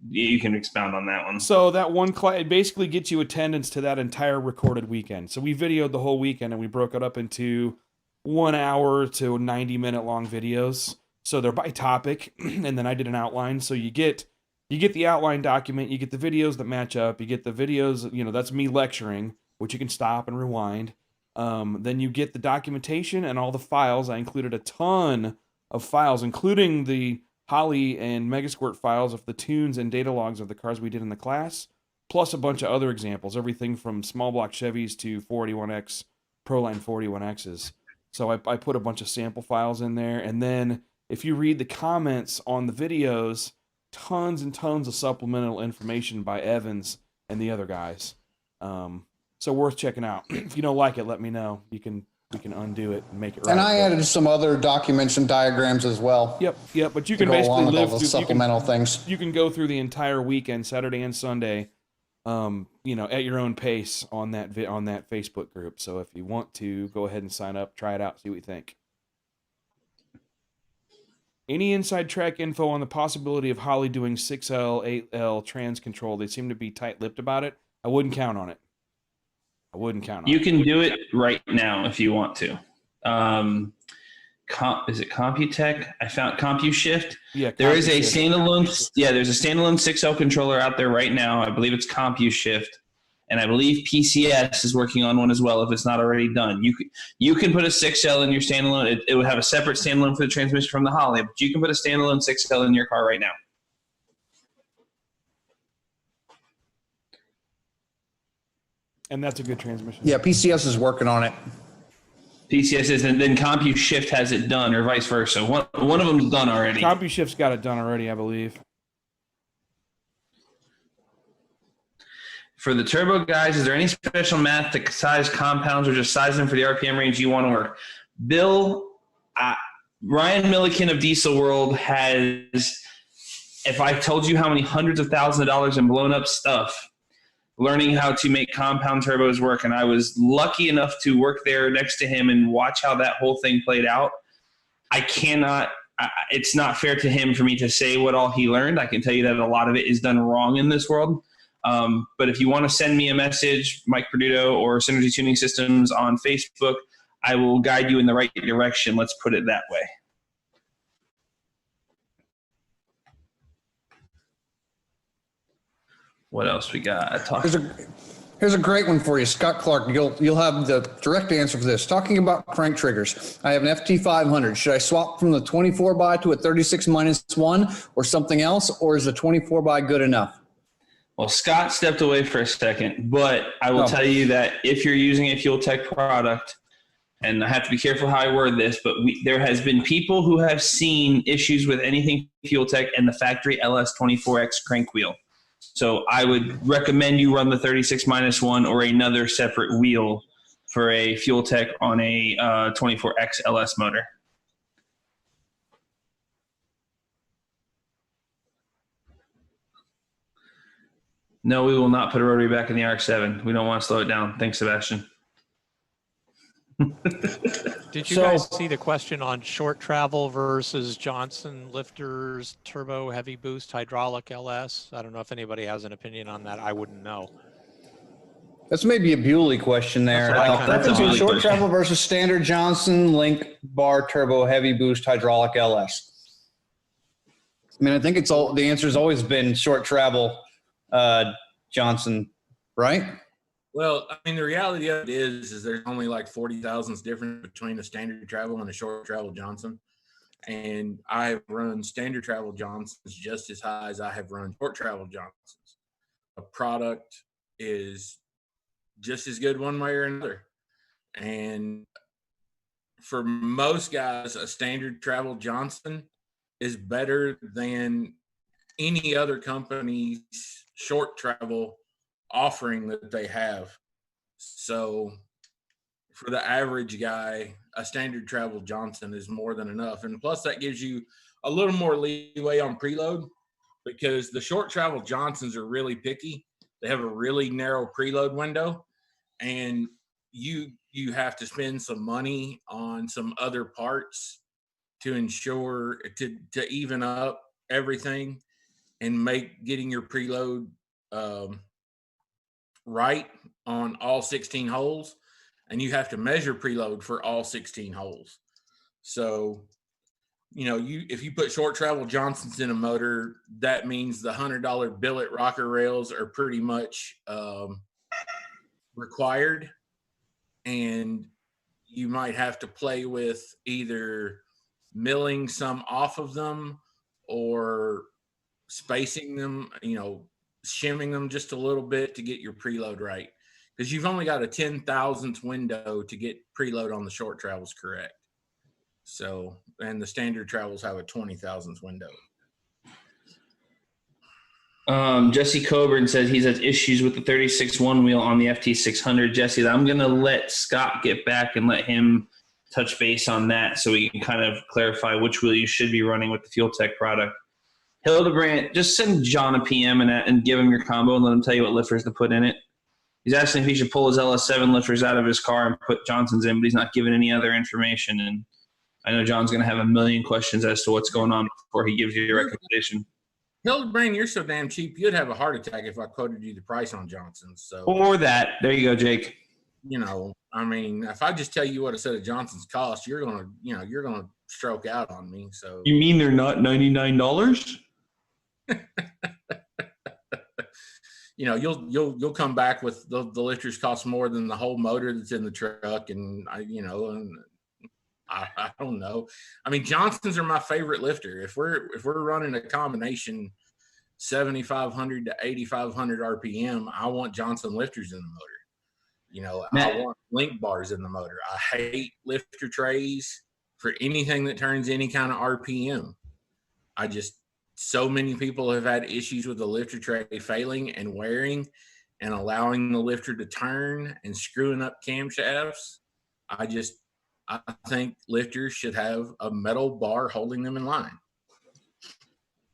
[SPEAKER 5] You can expound on that one.
[SPEAKER 2] So that one class, it basically gets you attendance to that entire recorded weekend. So we videoed the whole weekend and we broke it up into 1 hour to 90-minute long videos. So they're by topic, and then I did an outline. So you get the outline document, you get the videos that match up, you get the videos, that's me lecturing, which you can stop and rewind. Then you get the documentation and all the files. I included a ton of files, including the Holley and Megasquirt files of the tunes and data logs of the cars we did in the class, plus a bunch of other examples, everything from small block Chevys to 481X, Proline 481Xs. So I put a bunch of sample files in there, and then if you read the comments on the videos, tons and tons of supplemental information by Evans and the other guys. So worth checking out. If you don't like it, let me know. We can undo it and make it right.
[SPEAKER 6] And I added some other documents and diagrams as well.
[SPEAKER 2] Yep. But you can basically live through
[SPEAKER 6] supplemental things.
[SPEAKER 2] You can go through the entire weekend, Saturday and Sunday, at your own pace on that Facebook group. So if you want to, go ahead and sign up, try it out, see what you think. Any inside track info on the possibility of Holley doing 6L, 8L trans control? They seem to be tight-lipped about it. I wouldn't count on it.
[SPEAKER 5] You can do it right now if you want to. Is it Computech? I found CompuShift.
[SPEAKER 2] Yeah,
[SPEAKER 5] there's a standalone 6L controller out there right now. I believe it's CompuShift, and I believe PCS is working on one as well if it's not already done. You can put a 6L in your standalone. It would have a separate standalone for the transmission from the Holley, but you can put a standalone 6L in your car right now.
[SPEAKER 2] And that's a good transmission.
[SPEAKER 6] Yeah, PCS is working on it.
[SPEAKER 5] PCS is, and then CompuShift has it done, or vice versa. One of them's done already.
[SPEAKER 2] CompuShift's got it done already, I believe.
[SPEAKER 5] For the turbo guys, is there any special math to size compounds or just size them for the RPM range you want to work? Bill, Ryan Milliken of Diesel World has, if I told you how many hundreds of thousands of dollars in blown up stuff, learning how to make compound turbos work, and I was lucky enough to work there next to him and watch how that whole thing played out. It's not fair to him for me to say what all he learned. I can tell you that a lot of it is done wrong in this world. But if you want to send me a message, Mike Perduto or Synergy Tuning Systems on Facebook, I will guide you in the right direction. Let's put it that way. What else we got?
[SPEAKER 6] Here's a great one for you, Scott Clark. You'll have the direct answer for this. Talking about crank triggers, I have an FT500. Should I swap from the 24 by to a 36-1 or something else, or is the 24 by good enough?
[SPEAKER 5] Well, Scott stepped away for a second, but I will tell you that if you're using a Fuel Tech product, and I have to be careful how I word this, but there has been people who have seen issues with anything Fuel Tech and the factory LS24X crank wheel. So I would recommend you run the 36-1 or another separate wheel for a Fuel Tech on a 24X LS motor. No, we will not put a rotary back in the RX-7. We don't want to slow it down. Thanks, Sebastian.
[SPEAKER 7] Did you guys see the question on short travel versus Johnson lifters, turbo heavy boost hydraulic LS? I don't know if anybody has an opinion on that. I wouldn't know.
[SPEAKER 6] That's maybe a Bewley question there.
[SPEAKER 5] That's a Bewley
[SPEAKER 6] short
[SPEAKER 5] question.
[SPEAKER 6] travel versus standard Johnson link bar turbo heavy boost hydraulic LS. I mean, I think the answer's always been short travel Johnson, right?
[SPEAKER 3] Well, I mean, the reality of it is there's only like 40 thousandths difference between a standard travel and a short travel Johnson. And I've run standard travel Johnsons just as high as I have run short travel Johnsons. A product is just as good one way or another. And for most guys, a standard travel Johnson is better than any other company's short travel offering that they have. So for the average guy, a standard travel Johnson is more than enough. And plus that gives you a little more leeway on preload, because the short travel Johnsons are really picky. They have a really narrow preload window, and you have to spend some money on some other parts to ensure to even up everything and make getting your preload right on all 16 holes, and you have to measure preload for all 16 holes. So, if you put short travel Johnsons in a motor, that means the $100 billet rocker rails are pretty much required, and you might have to play with either milling some off of them or spacing them, shimming them just a little bit to get your preload right, because you've only got a 10,000th window to get preload on the short travels correct. So, and the standard travels have a 20,000th window.
[SPEAKER 5] Jesse Coburn says he's had issues with the 36-1 wheel on the FT600. Jesse, I'm going to let Scott get back and let him touch base on that so we can kind of clarify which wheel you should be running with the Fuel Tech product. Hildebrand, just send John a PM and give him your combo and let him tell you what lifters to put in it. He's asking if he should pull his LS7 lifters out of his car and put Johnson's in, but he's not giving any other information. And I know John's going to have a million questions as to what's going on before he gives you your recommendation.
[SPEAKER 3] Hildebrand, you're so damn cheap. You'd have a heart attack if I quoted you the price on Johnson's. So,
[SPEAKER 5] Or that. There you go, Jake.
[SPEAKER 3] you know, I mean, if I just tell you what a set of Johnson's cost, you're gonna stroke out on me. So
[SPEAKER 5] You mean they're not $99?
[SPEAKER 3] you know, you'll come back with the lifters cost more than the whole motor that's in the truck, and I don't know. I mean, Johnson's are my favorite lifter. If we're running a combination 7,500 to 8,500 RPM, I want Johnson lifters in the motor. You know, I want link bars in the motor. I hate lifter trays for anything that turns any kind of RPM. So many people have had issues with the lifter tray failing and wearing and allowing the lifter to turn and screwing up camshafts. I think lifters should have a metal bar holding them in line.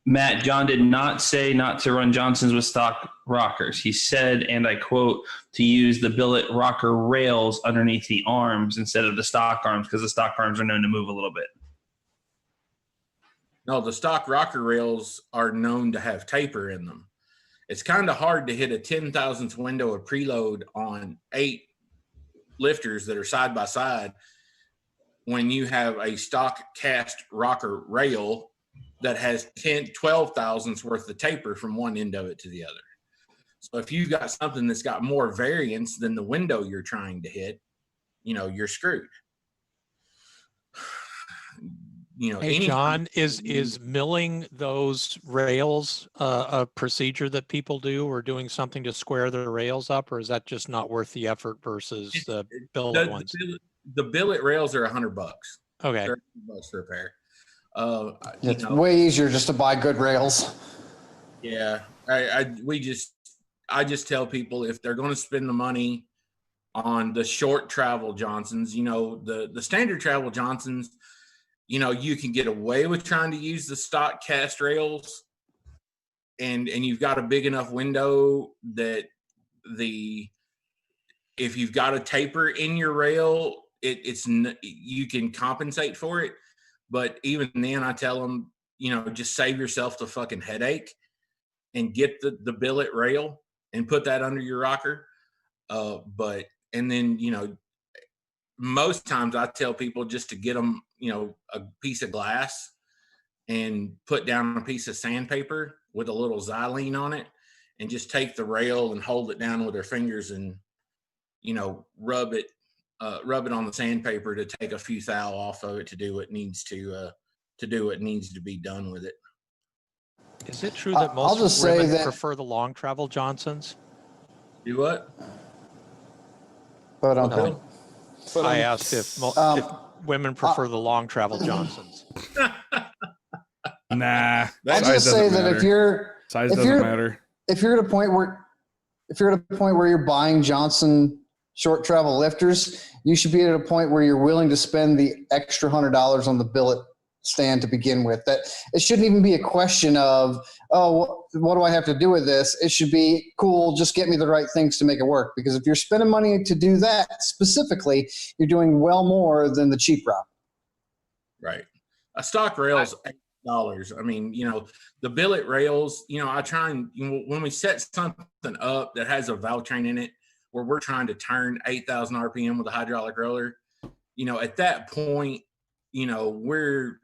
[SPEAKER 5] Matt, John did not say not to run Johnson's with stock rockers. He said, and I quote, to use the billet rocker rails underneath the arms instead of the stock arms, because the stock arms are known to move a little bit.
[SPEAKER 3] No, the stock rocker rails are known to have taper in them. It's kind of hard to hit a 10,000th window of preload on 8 lifters that are side by side when you have a stock cast rocker rail that has 12 thousandths worth of taper from one end of it to the other. So if you've got something that's got more variance than the window you're trying to hit, you know, you're screwed. You know,
[SPEAKER 7] Hey, John, is milling those rails a procedure that people do, or doing something to square the rails up, or is that just not worth the effort versus the billet ones?
[SPEAKER 3] The billet rails are $100.
[SPEAKER 7] Okay.
[SPEAKER 3] $30 for a pair.
[SPEAKER 6] It's way easier just to buy good rails.
[SPEAKER 3] Yeah, I just tell people, if they're going to spend the money on the short travel Johnsons, you know, the standard travel Johnsons, you know, you can get away with trying to use the stock cast rails, and you've got a big enough window that if you've got a taper in your rail, you can compensate for it. But even then, I tell them, you know, just save yourself the fucking headache and get the billet rail and put that under your rocker. And then, you know, most times I tell people just to get them, you know, a piece of glass and put down a piece of sandpaper with a little xylene on it, and just take the rail and hold it down with their fingers and, you know, rub it on the sandpaper to take a few thou off of it to do what needs to be done with it.
[SPEAKER 7] Is it true that most women prefer the long travel Johnsons?
[SPEAKER 3] Do what?
[SPEAKER 6] But
[SPEAKER 7] I asked if women prefer the long travel Johnsons.
[SPEAKER 2] Nah.
[SPEAKER 6] I'll just say that if you're
[SPEAKER 2] matter.
[SPEAKER 6] If you're at a point where you're buying Johnson short travel lifters, you should be at a point where you're willing to spend the extra $100 on the billet stand to begin with. That it shouldn't even be a question of, oh, what do I have to do with this? It should be, cool, just get me the right things to make it work. Because if you're spending money to do that specifically, you're doing well more than the cheap route.
[SPEAKER 3] Right. A stock rail's $8. I mean, you know, the billet rails, you know, I try and, you know, when we set something up that has a valvetrain in it, where we're trying to turn 8,000 RPM with a hydraulic roller, you know, at that point, you know, we're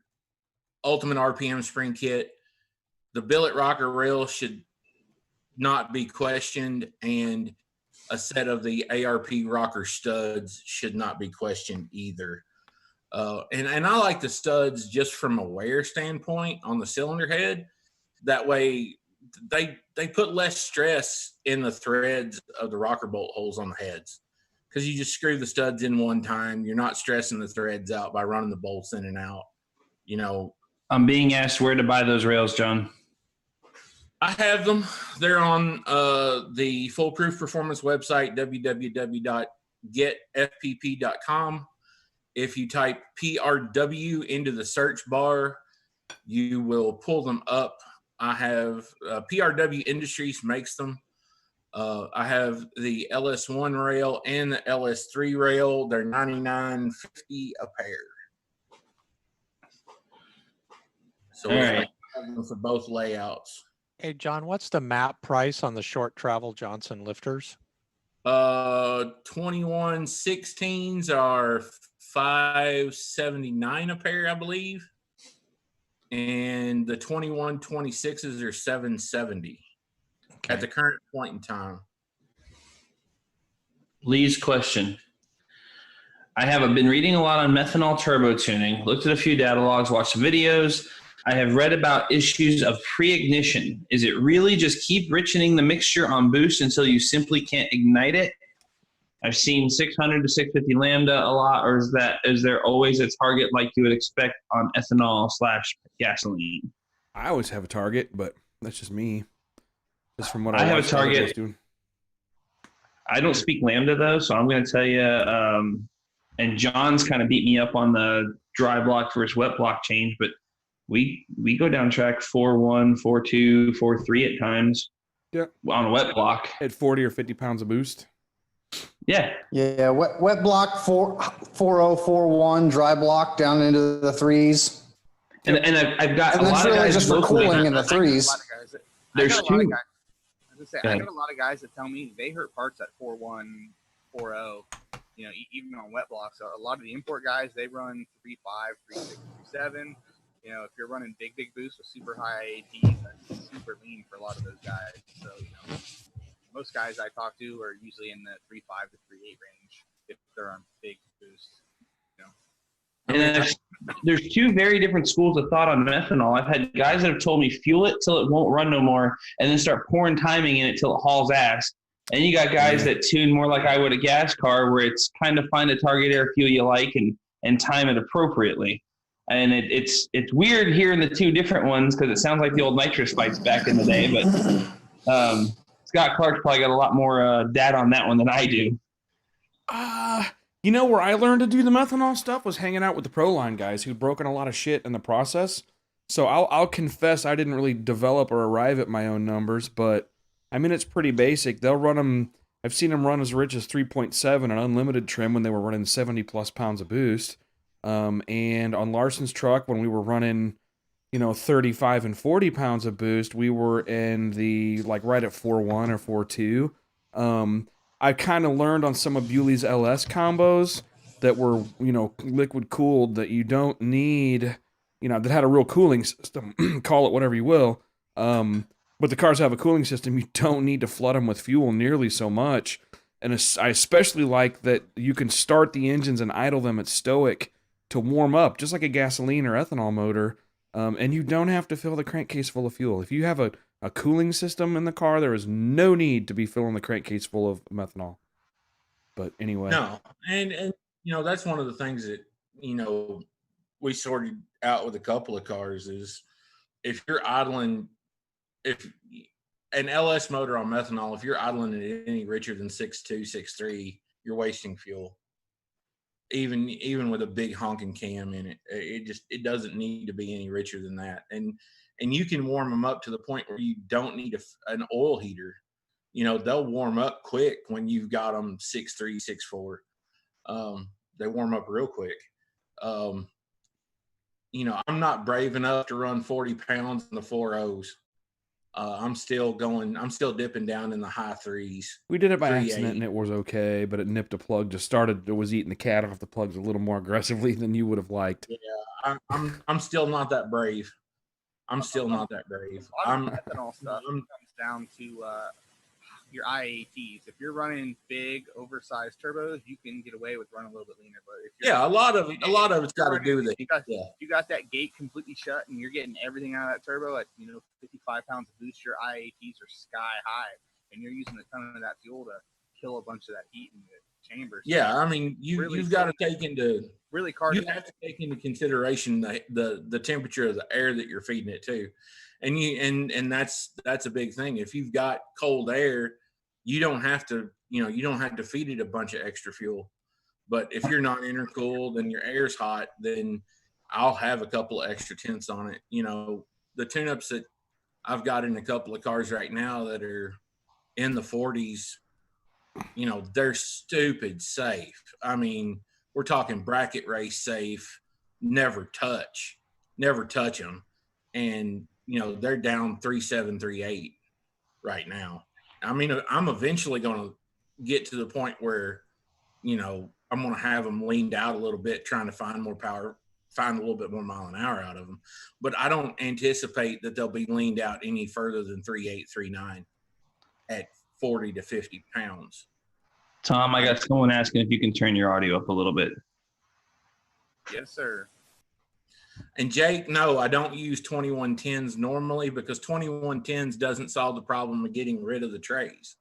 [SPEAKER 3] ultimate RPM spring kit. The billet rocker rail should not be questioned, and a set of the ARP rocker studs should not be questioned either. And I like the studs just from a wear standpoint on the cylinder head. That way they put less stress in the threads of the rocker bolt holes on the heads, because you just screw the studs in one time. You're not stressing the threads out by running the bolts in and out. You know,
[SPEAKER 5] I'm being asked where to buy those rails, John.
[SPEAKER 3] I have them. They're on the Foolproof Performance website, www.getfpp.com. If you type PRW into the search bar, you will pull them up I have PRW Industries makes them. I have the LS1 rail and the LS3 rail. They're $99.50 a pair. So we have them for both layouts.
[SPEAKER 7] Hey, John, what's the map price on the short travel Johnson lifters?
[SPEAKER 3] 2116s are $579 a pair, I believe. And the 2126s are $770 at the current point in time.
[SPEAKER 5] Lee's question. I have been reading a lot on methanol turbo tuning, looked at a few data logs, watched some videos. I have read about issues of pre-ignition. Is it really just keep richening the mixture on boost until you simply can't ignite it? I've seen 600 to 650 lambda a lot, or is there always a target like you would expect on ethanol/gasoline?
[SPEAKER 2] I always have a target, but that's just me. Just from what
[SPEAKER 5] I have a
[SPEAKER 2] watched other guys
[SPEAKER 5] target.
[SPEAKER 2] doing.
[SPEAKER 5] I don't speak lambda though, so I'm going to tell you. And John's kind of beat me up on the dry block versus wet block change, but we go down track 4.1, 4.2, 4.3 at times.
[SPEAKER 2] Yeah.
[SPEAKER 5] On a wet block
[SPEAKER 2] At 40 or 50 pounds of boost.
[SPEAKER 5] Yeah.
[SPEAKER 6] Yeah, wet block 4.041, dry block down into the threes.
[SPEAKER 5] And I've got
[SPEAKER 6] And
[SPEAKER 5] a
[SPEAKER 6] that's
[SPEAKER 5] lot of
[SPEAKER 6] really
[SPEAKER 5] guys
[SPEAKER 6] just for
[SPEAKER 5] locally.
[SPEAKER 6] cooling in the threes.
[SPEAKER 5] There's two.
[SPEAKER 8] I got a lot of guys that tell me they hurt parts at 4.1, 4.0, even on wet blocks. So a lot of the import guys, they run 3.5, 3.6, 3.7. If you're running big boosts with super high IATs, that's super lean for a lot of those guys. So, most guys I talk to are usually in the 3.5 to 3.8 range if they're on big boosts.
[SPEAKER 5] And there's two very different schools of thought on methanol. I've had guys that have told me fuel it till it won't run no more, and then start pouring timing in it till it hauls ass. And you got guys that tune more like I would a gas car, where it's kind of find a target air fuel you like and time it appropriately. And it's weird hearing the two different ones because it sounds like the old nitrous fights back in the day. But Scott Clark's probably got a lot more data on that one than I do.
[SPEAKER 2] Where I learned to do the methanol stuff was hanging out with the Proline guys who'd broken a lot of shit in the process. So I'll confess I didn't really develop or arrive at my own numbers, but I mean, it's pretty basic. They'll run them. I've seen them run as rich as 3.7 on unlimited trim when they were running 70 plus pounds of boost. And on Larson's truck, when we were running, 35 and 40 pounds of boost, we were in the, right at 4.1 or 4.2. I kind of learned on some of Bewley's LS combos that were, liquid cooled, that you don't need, that had a real cooling system, call it whatever you will. But the cars have a cooling system. You don't need to flood them with fuel nearly so much. And I especially like that you can start the engines and idle them at stoic to warm up, just like a gasoline or ethanol motor. And you don't have to fill the crankcase full of fuel. If you have a cooling system in the car, there is no need to be filling the crankcase full of methanol. But anyway.
[SPEAKER 3] No. And that's one of the things that, we sorted out with a couple of cars is if you're idling, if an LS motor on methanol, if you're idling it any richer than 6.2, 6.3, you're wasting fuel. Even with a big honking cam in it, it doesn't need to be any richer than that. And you can warm them up to the point where you don't need an oil heater. They'll warm up quick when you've got them 6.3, 6.4. They warm up real quick. I'm not brave enough to run 40 pounds in the 4.0s. I'm still dipping down in the high threes.
[SPEAKER 2] We did it by accident and it was okay, but it nipped a plug. It was eating the cat off the plugs a little more aggressively than you would have liked.
[SPEAKER 3] Yeah, I'm still not that brave. I'm still not that brave.
[SPEAKER 8] Ethanol stuff comes down to your IATs. If you're running big, oversized turbos, you can get away with running a little bit leaner. But if you're
[SPEAKER 3] a lot of it's got to do with it.
[SPEAKER 8] You got that gate completely shut, and you're getting everything out of that turbo at 55 pounds of boost. Your IATs are sky high, and you're using a ton of that fuel to kill a bunch of that heat in the chambers.
[SPEAKER 3] Yeah, I mean you've got to take into
[SPEAKER 8] have
[SPEAKER 3] to take into consideration the temperature of the air that you're feeding it to. And that's a big thing. If you've got cold air, you don't have to feed it a bunch of extra fuel. But if you're not intercooled and your air's hot, then I'll have a couple of extra tenths on it. The tune-ups that I've got in a couple of cars right now that are in the 40s. You know, they're stupid safe. I mean, we're talking bracket race safe, never touch them. And, you know, they're down 3.7, 3.8 right now. I mean, I'm eventually going to get to the point where, you know, I'm going to have them leaned out a little bit, trying to find more power, find a little bit more mile an hour out of them. But I don't anticipate that they'll be leaned out any further than 3.8, 3.9 at 40 to 50 pounds.
[SPEAKER 5] Tom, I got someone asking if you can turn your audio up a little bit.
[SPEAKER 8] Yes, sir.
[SPEAKER 3] And Jake, no, I don't use 2110s normally because 2110s doesn't solve the problem of getting rid of the trays.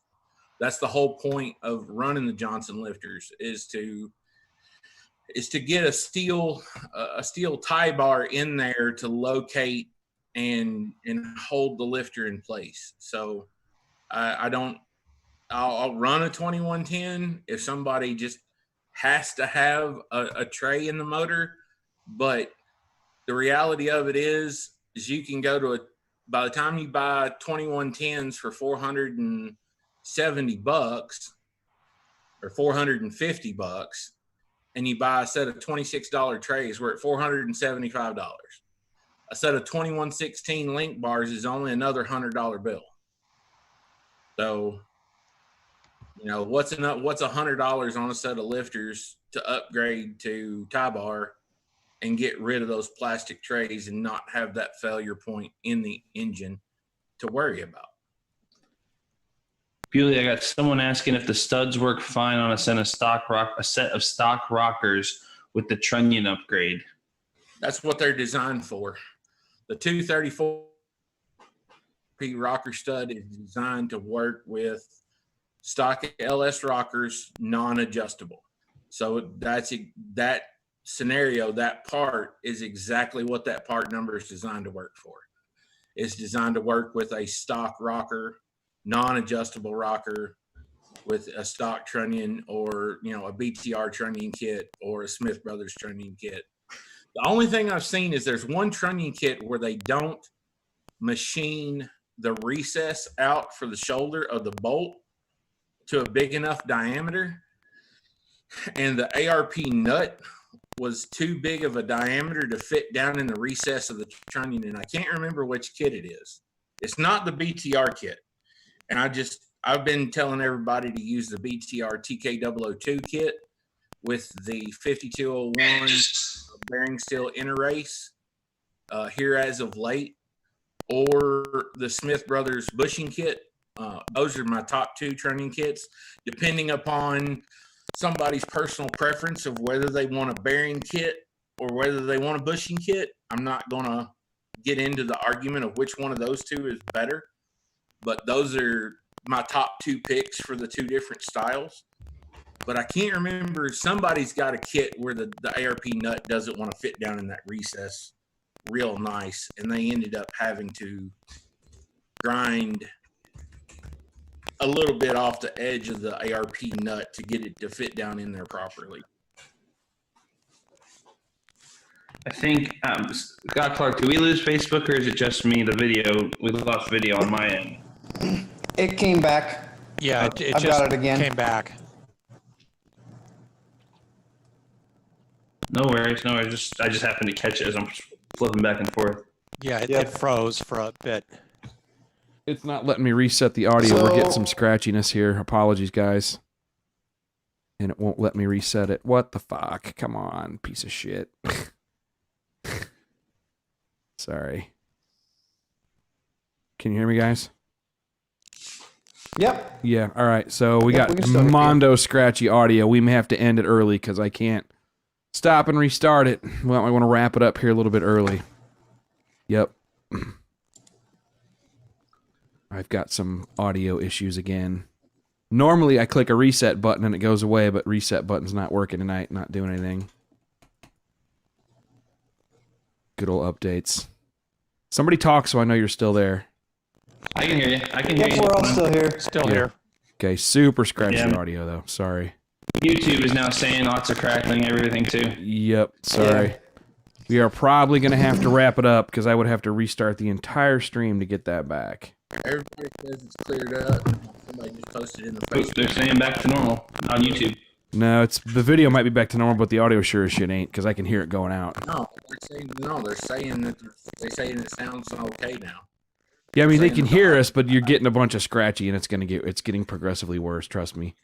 [SPEAKER 3] That's the whole point of running the Johnson lifters is to get a steel tie bar in there to locate and hold the lifter in place. So I'll run a 2110 if somebody just has to have a tray in the motor. But the reality of it is you can go to by the time you buy 2110s for $470 or $450, and you buy a set of $26 trays, we're at $475. A set of 2116 link bars is only another $100 bill. So, you know, what's $100 on a set of lifters to upgrade to tie bar and get rid of those plastic trays and not have that failure point in the engine to worry about?
[SPEAKER 5] Bewley, I got someone asking if the studs work fine on a set of stock rockers with the trunnion upgrade.
[SPEAKER 3] That's what they're designed for. The 234P rocker stud is designed to work with stock LS rockers, non-adjustable. So that scenario, that part is exactly what that part number is designed to work for. It's designed to work with a stock rocker, non-adjustable rocker with a stock trunnion, or, you know, a BTR trunnion kit or a Smith Brothers trunnion kit. The only thing I've seen is there's one trunnion kit where they don't machine the recess out for the shoulder of the bolt to a big enough diameter, and the ARP nut was too big of a diameter to fit down in the recess of the trunnion, and I can't remember which kit it is. It's not the BTR kit. And I've been telling everybody to use the BTR TK002 kit with the 5201 bearing steel interrace here as of late, or the Smith Brothers bushing kit. Those are my top two trunnion kits, depending upon somebody's personal preference of whether they want a bearing kit or whether they want a bushing kit. I'm not going to get into the argument of which one of those two is better, but those are my top two picks for the two different styles. But I can't remember, somebody's got a kit where the ARP nut doesn't want to fit down in that recess real nice, and they ended up having to grind a little bit off the edge of the ARP nut to get it to fit down in there properly.
[SPEAKER 5] I think, Scott Clark, do we lose Facebook, or is it just me? The video, we lost video on my end.
[SPEAKER 6] It came back.
[SPEAKER 7] Yeah, it
[SPEAKER 6] I've
[SPEAKER 7] just
[SPEAKER 6] got it again.
[SPEAKER 7] came back.
[SPEAKER 5] No worries. I just happened to catch it as I'm flipping back and forth.
[SPEAKER 7] Yeah, it froze for a bit.
[SPEAKER 2] It's not letting me reset the audio. We're getting some scratchiness here. Apologies, guys. And it won't let me reset it. What the fuck? Come on, piece of shit. Sorry. Can you hear me, guys?
[SPEAKER 6] Yep.
[SPEAKER 2] Yeah, all right. So we got
[SPEAKER 6] we can still hear you.
[SPEAKER 2] Mondo scratchy audio. We may have to end it early because I can't stop and restart it. Well, I want to wrap it up here a little bit early. Yep. I've got some audio issues again. Normally I click a reset button and it goes away, but reset button's not working tonight, not doing anything. Good old updates. Somebody talk so I know you're still there.
[SPEAKER 5] I can hear you. I can hear
[SPEAKER 6] Yep,
[SPEAKER 5] you.
[SPEAKER 6] we're all still here.
[SPEAKER 7] Still here.
[SPEAKER 2] Okay, super scratchy
[SPEAKER 5] Yeah.
[SPEAKER 2] audio though. Sorry.
[SPEAKER 5] YouTube is now saying lots of crackling, everything too.
[SPEAKER 2] Yep, sorry. We are probably going to have to wrap it up because I would have to restart the entire stream to get that back.
[SPEAKER 3] Everybody says it's cleared up. Somebody just posted in the
[SPEAKER 5] They're
[SPEAKER 3] Facebook.
[SPEAKER 5] saying back to normal on YouTube.
[SPEAKER 2] No, the video might be back to normal, but the audio sure as shit ain't because I can hear it going out.
[SPEAKER 3] They're saying that it sounds okay now.
[SPEAKER 2] Yeah, I mean they can hear us, but you're getting a bunch of scratchy, and it's getting progressively worse. Trust me.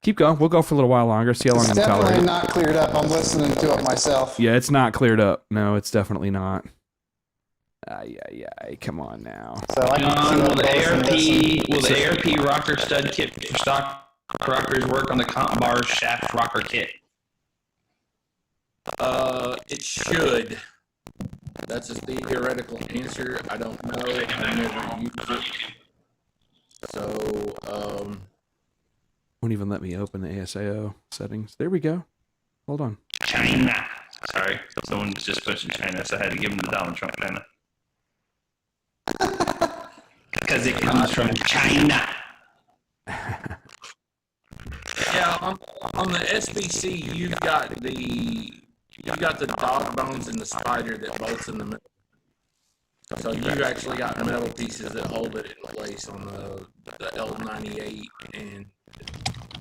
[SPEAKER 2] Keep going. We'll go for a little while longer. See how long
[SPEAKER 6] It's
[SPEAKER 2] I'm tolerating.
[SPEAKER 6] definitely not cleared up. I'm listening to it myself.
[SPEAKER 2] Yeah, it's not cleared up. No, it's definitely not. Ay. Come on now.
[SPEAKER 6] So I can
[SPEAKER 5] John,
[SPEAKER 6] see
[SPEAKER 5] will
[SPEAKER 6] what
[SPEAKER 5] the ARP rocker stud kit for stock rockers work on the comp bar shaft rocker kit?
[SPEAKER 3] It should. That's a theoretical answer. I don't know. I've never used it. So,
[SPEAKER 2] Won't even let me open the ASIO settings. There we go. Hold on.
[SPEAKER 5] China. Sorry, someone just mentioned China, so I had to give him the Donald Trump China. Because it comes from China.
[SPEAKER 3] yeah, on the SBC, you've got the dog bones and the spider that bolts in the middle. So you actually got metal pieces that hold it in place on the L98 and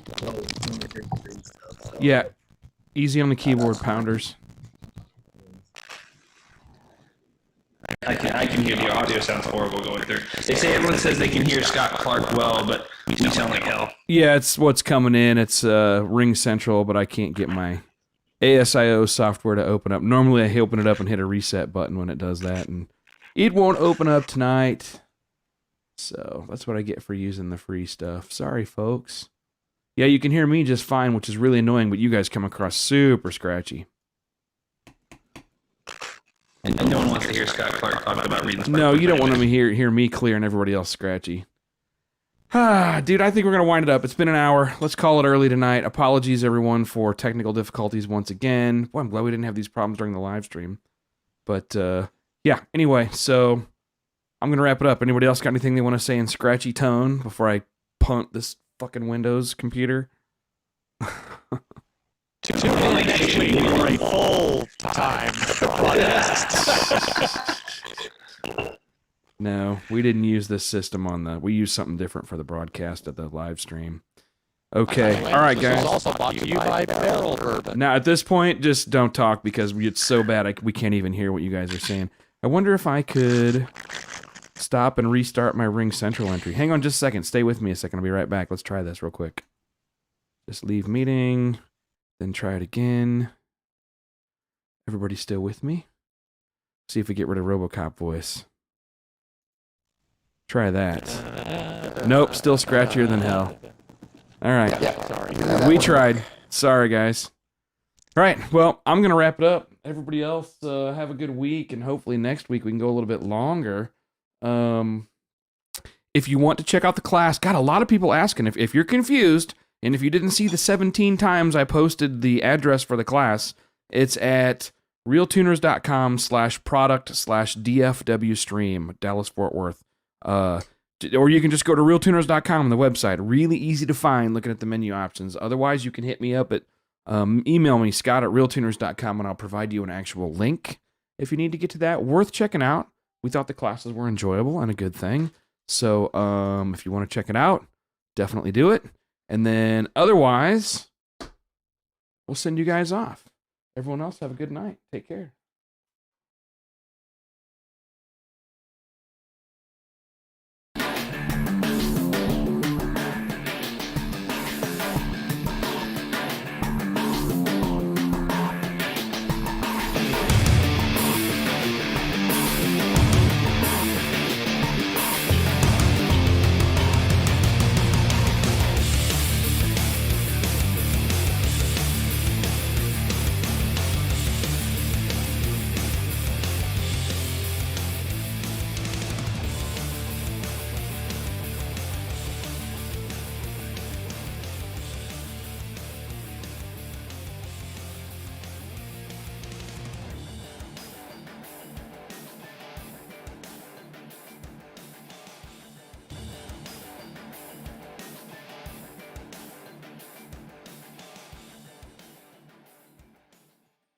[SPEAKER 3] the whole 23 stuff. So.
[SPEAKER 2] Yeah, easy on the keyboard, pounders.
[SPEAKER 5] I can hear the audio sounds horrible going through. They say everyone says they can hear Scott Clark well, but we sound like hell.
[SPEAKER 2] Yeah, it's what's coming in. It's Ring Central, but I can't get my ASIO software to open up. Normally I open it up and hit a reset button when it does that, and it won't open up tonight. So that's what I get for using the free stuff. Sorry, folks. Yeah, you can hear me just fine, which is really annoying, but you guys come across super scratchy.
[SPEAKER 5] And no one wants to hear Scott Clark talk about reading.
[SPEAKER 2] No, you don't want to hear me clear and everybody else scratchy. Dude, I think we're going to wind it up. It's been an hour. Let's call it early tonight. Apologies, everyone, for technical difficulties once again. Boy, I'm glad we didn't have these problems during the live stream. But, yeah, anyway, so I'm going to wrap it up. Anybody else got anything they want to say in scratchy tone before I punt this fucking Windows computer?
[SPEAKER 7] Actually, for a full-time broadcast.
[SPEAKER 2] No, we didn't use this system we used something different for the broadcast at the live stream. Okay, all right, guys.
[SPEAKER 7] This is also brought to you by Barrel Bourbon.
[SPEAKER 2] Now, at this point, just don't talk because it's so bad we can't even hear what you guys are saying. I wonder if I could stop and restart my Ring Central entry. Hang on just a second. Stay with me a second. I'll be right back. Let's try this real quick. Just leave meeting, then try it again. Everybody still with me? See if we get rid of RoboCop voice. Try that. Nope, still scratchier than hell. All right.
[SPEAKER 6] Yeah, sorry.
[SPEAKER 2] We tried. Sorry, guys. All right. Well, I'm going to wrap it up. Everybody else, have a good week, and hopefully next week we can go a little bit longer. If you want to check out the class, got a lot of people asking. If you're confused, and if you didn't see the 17 times I posted the address for the class, it's at realtuners.com/product/DFW stream, Dallas Fort Worth. Or you can just go to realtuners.com on the website. Really easy to find looking at the menu options. Otherwise, you can hit me up at email me, scott@realtuners.com, and I'll provide you an actual link if you need to get to that. Worth checking out. We thought the classes were enjoyable and a good thing. So if you want to check it out, definitely do it. And then otherwise, we'll send you guys off. Everyone else, have a good night. Take care.